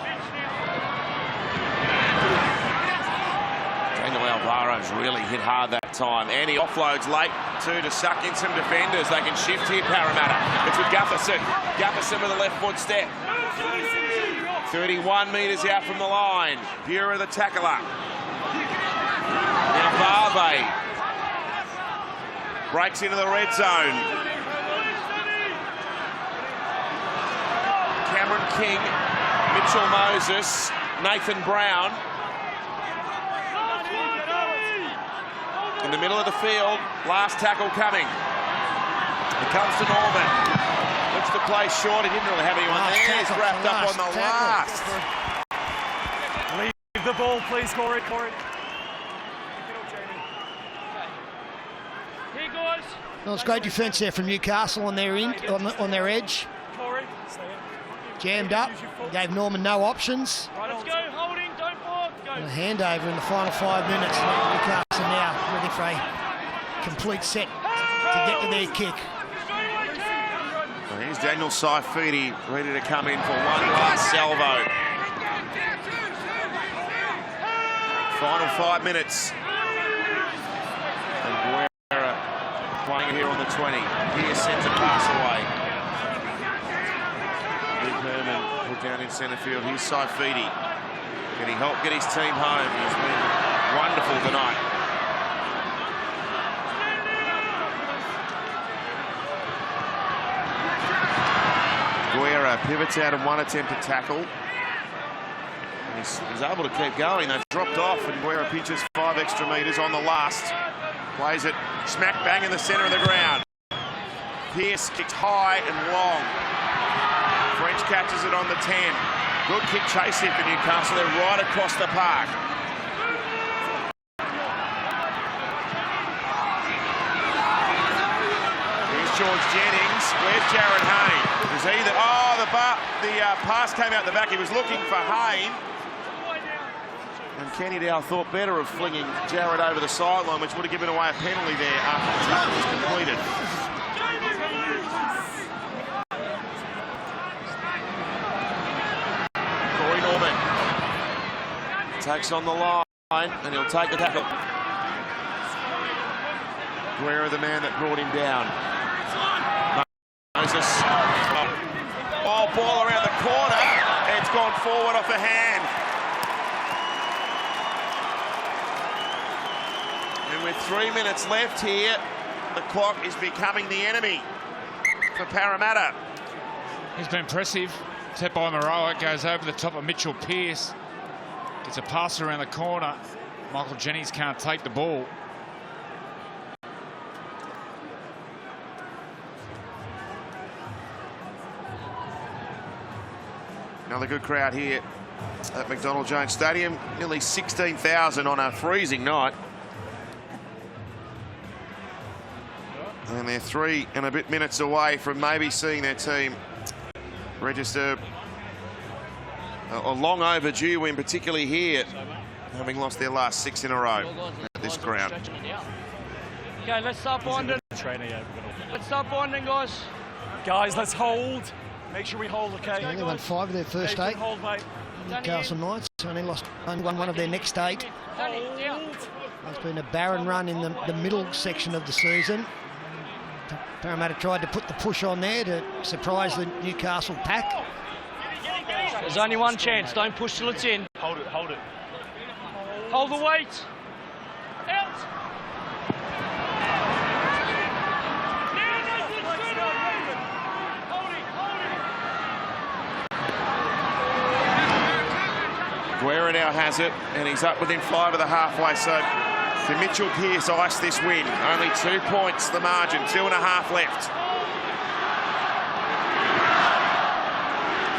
Daniel Alvaro's really hit hard that time. And he offloads late too to suck in some defenders. They can shift here, Parramatta. It's with Gutherson. Gutherson with a left foot step. 31 metres out from the line. Bureau the tackler. Now Barbe breaks into the red zone. Cameron King, Mitchell Moses, Nathan Brown. In the middle of the field, last tackle coming. It comes to Norman. Looks to play short. He didn't really have anyone there. He's wrapped up on the last. Leave the ball, please, Corey. Well, it's great defence there from Newcastle on their on their edge. Jammed up, gave Norman no options. Let's go, holding, don't block. Go. And a handover in the final 5 minutes. Newcastle now ready for a complete set to get to their kick. Well, here's Daniel Saifidi ready to come in for one last salvo. Final 5 minutes. And Guerra playing it here on the 20. Here sends a pass away. Luke Herman put down in centre field. Here's Saifidi. Can he help get his team home? He's been wonderful tonight. Guerra pivots out of one attempt to tackle. And he's able to keep going. They've dropped off and Guerra pitches 5 extra metres on the last. Plays it smack bang in the centre of the ground. Pearce kicks high and long. French catches it on the 10. Good kick chase here for Newcastle. They're right across the park. Here's George Jennings. Where's Jared Hayne? Is he the... Oh, the pass came out the back. He was looking for Hayne. And Kenny Dow thought better of flinging Jared over the sideline, which would have given away a penalty there after the tackle was completed. Corey Norman takes on the line and he'll take the tackle. Guerra, the man that brought him down. Moses. Oh, ball around the corner. It's gone forward off the hand. And with 3 minutes left here, the clock is becoming the enemy for Parramatta. He's been impressive. Tap by Moroa, goes over the top of Mitchell Pearce. Gets a pass around the corner. Michael Jennings can't take the ball. Another good crowd here at McDonald Jones Stadium. Nearly 16,000 on a freezing night. And they're 3 and a bit minutes away from maybe seeing their team register a long overdue win, particularly here, having lost their last 6 in a row at this ground. Okay, let's start binding. Let's start binding, guys. Guys, let's hold. Make sure we hold, okay? They only won 5 of their first 8. Hold, mate. Newcastle Knights only won 1 of their next 8. There's been a barren run in the middle section of the season. Parramatta tried to put the push on there to surprise the Newcastle pack. There's only one chance. Don't push till it's in. Hold it, hold it. Hold the weight. Out. Guerra now has it, and he's up within 5 of the halfway. So can Mitchell Pearce ice this win? Only 2 points the margin, 2.5 left.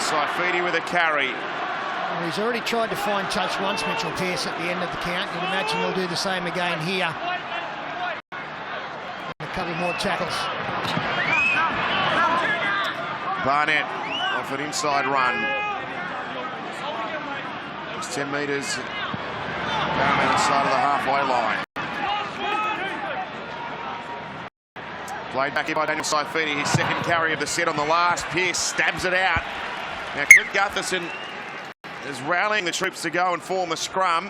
Saifidi with a carry. Well, he's already tried to find touch once, Mitchell Pearce, at the end of the count. You'd imagine he'll do the same again here. And a couple more tackles. Barnett off an inside run. It's 10 metres down the side of the halfway line. Played back in by Daniel Saifidi, his second carry of the set on the last. Pearce stabs it out. Now Clint Gutherson is rallying the troops to go and form a scrum.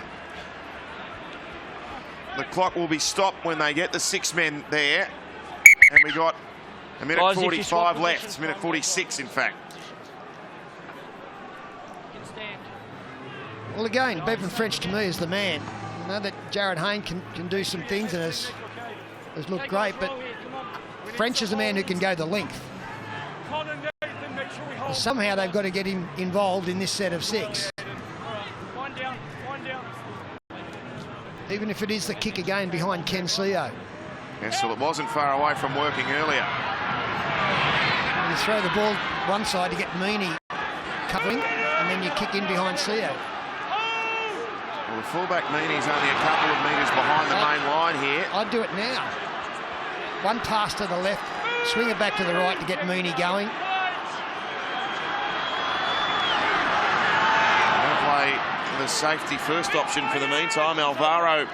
The clock will be stopped when they get the 6 men there. And we got a minute 45 left, minute 46 in fact. Well, again, Bevan French to me is the man. I know that Jared Hayne can do some things and has looked great, but French is a man who can go the length. Somehow they've got to get him involved in this set of 6. Even if it is the kick again behind Ken Seo. Yes, well, it wasn't far away from working earlier. You throw the ball one side to get Meaney covering, and then you kick in behind Seo. Well, the fullback Meaney's only a couple of metres behind the main line here. I'd do it now. One pass to the left, swing it back to the right to get Meaney going. Play the safety first option for the meantime. Alvaro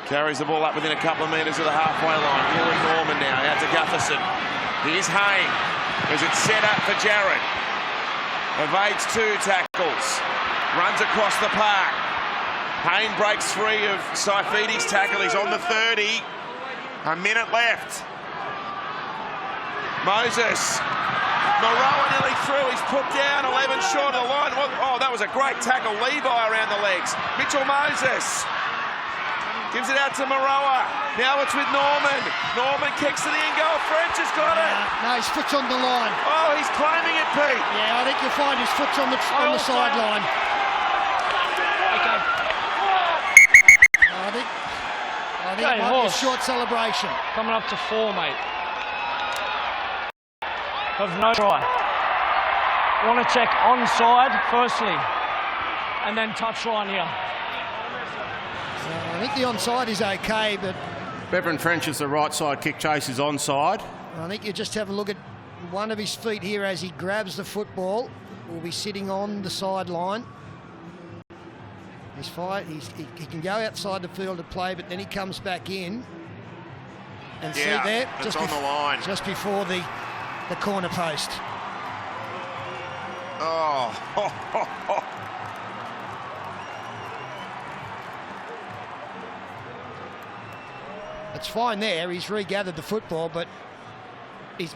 carries the ball up within a couple of metres of the halfway line. Corey Norman now out to Gutherson. Here's Hayne. Is it set up for Jared? Evades 2 tackles. Runs across the park. Hayne breaks free of Saifidi's tackle. He's on the 30. A minute left. Moses. Moroa nearly through. He's put down 11 short of the line. Oh, that was a great tackle. Levi around the legs. Mitchell Moses gives it out to Moroa. Now it's with Norman. Norman kicks to the end goal. French has got it. No, his foot's on the line. Oh, he's claiming it, Pete. Yeah, I think you'll find his foot's on the sideline. I think it might be a short celebration. Coming up to 4, mate. Of no try. Want to check onside firstly, and then touchline here. I think the onside is okay, but Bevan French is the right side kick chase is onside. I think you just have a look at one of his feet here as he grabs the football. Will be sitting on the sideline. He's fired. He can go outside the field to play, but then he comes back in. And see there, just on the line, just before the corner post. Oh. It's fine there. He's regathered the football, but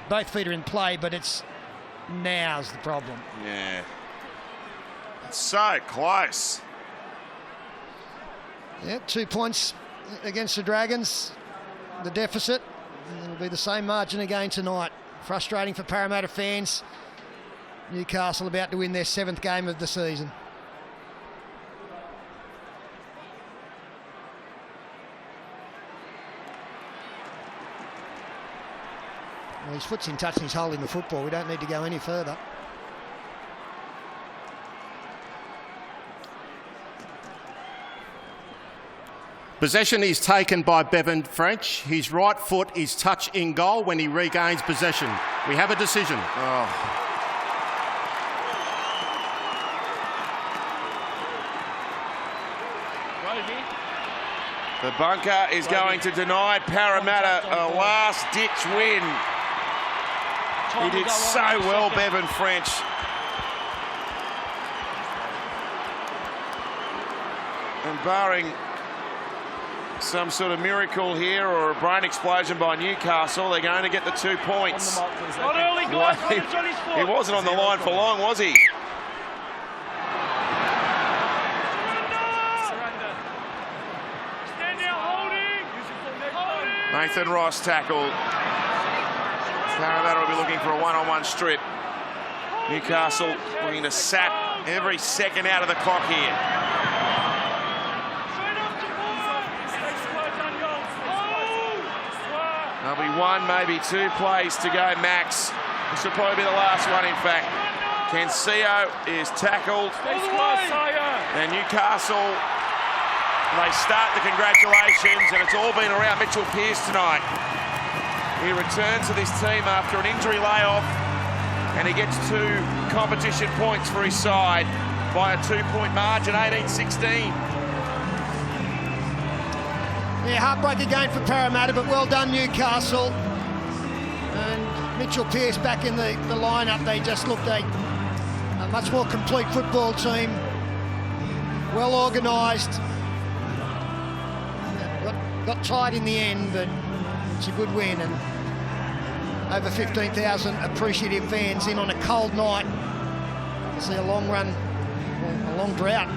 both feet are in play, but it's now's the problem. Yeah. It's so close. Yeah, 2 points against the Dragons, the deficit. It'll be the same margin again tonight. Frustrating for Parramatta fans. Newcastle about to win their 7th game of the season. Well, his foot's in touch and he's holding the football. We don't need to go any further. Possession is taken by Bevan French. His right foot is touch in goal when he regains possession. We have a decision. The bunker is going to deny Parramatta a last-ditch win. He did so well, Bevan French. And barring some sort of miracle here or a brain explosion by Newcastle, they're going to get the 2 points. Not early, guys. He wasn't on the line for long, was he? Nathan Ross tackled. Parramatta will be looking for a one-on-one strip. Newcastle looking to sap every second out of the clock here. There'll be one, maybe two plays to go max. This will probably be the last one, in fact. Kensio is tackled. And Newcastle, they start the congratulations, and it's all been around Mitchell Pearce tonight. He returns to this team after an injury layoff, and he gets 2 competition points for his side by a 2-point margin, 18-16. Yeah, heartbreaking game for Parramatta, but well done, Newcastle. And Mitchell Pearce back in the lineup. They just looked a much more complete football team. Well organised. Got tight in the end, but it's a good win. And over 15,000 appreciative fans in on a cold night. See a long run, a long drought.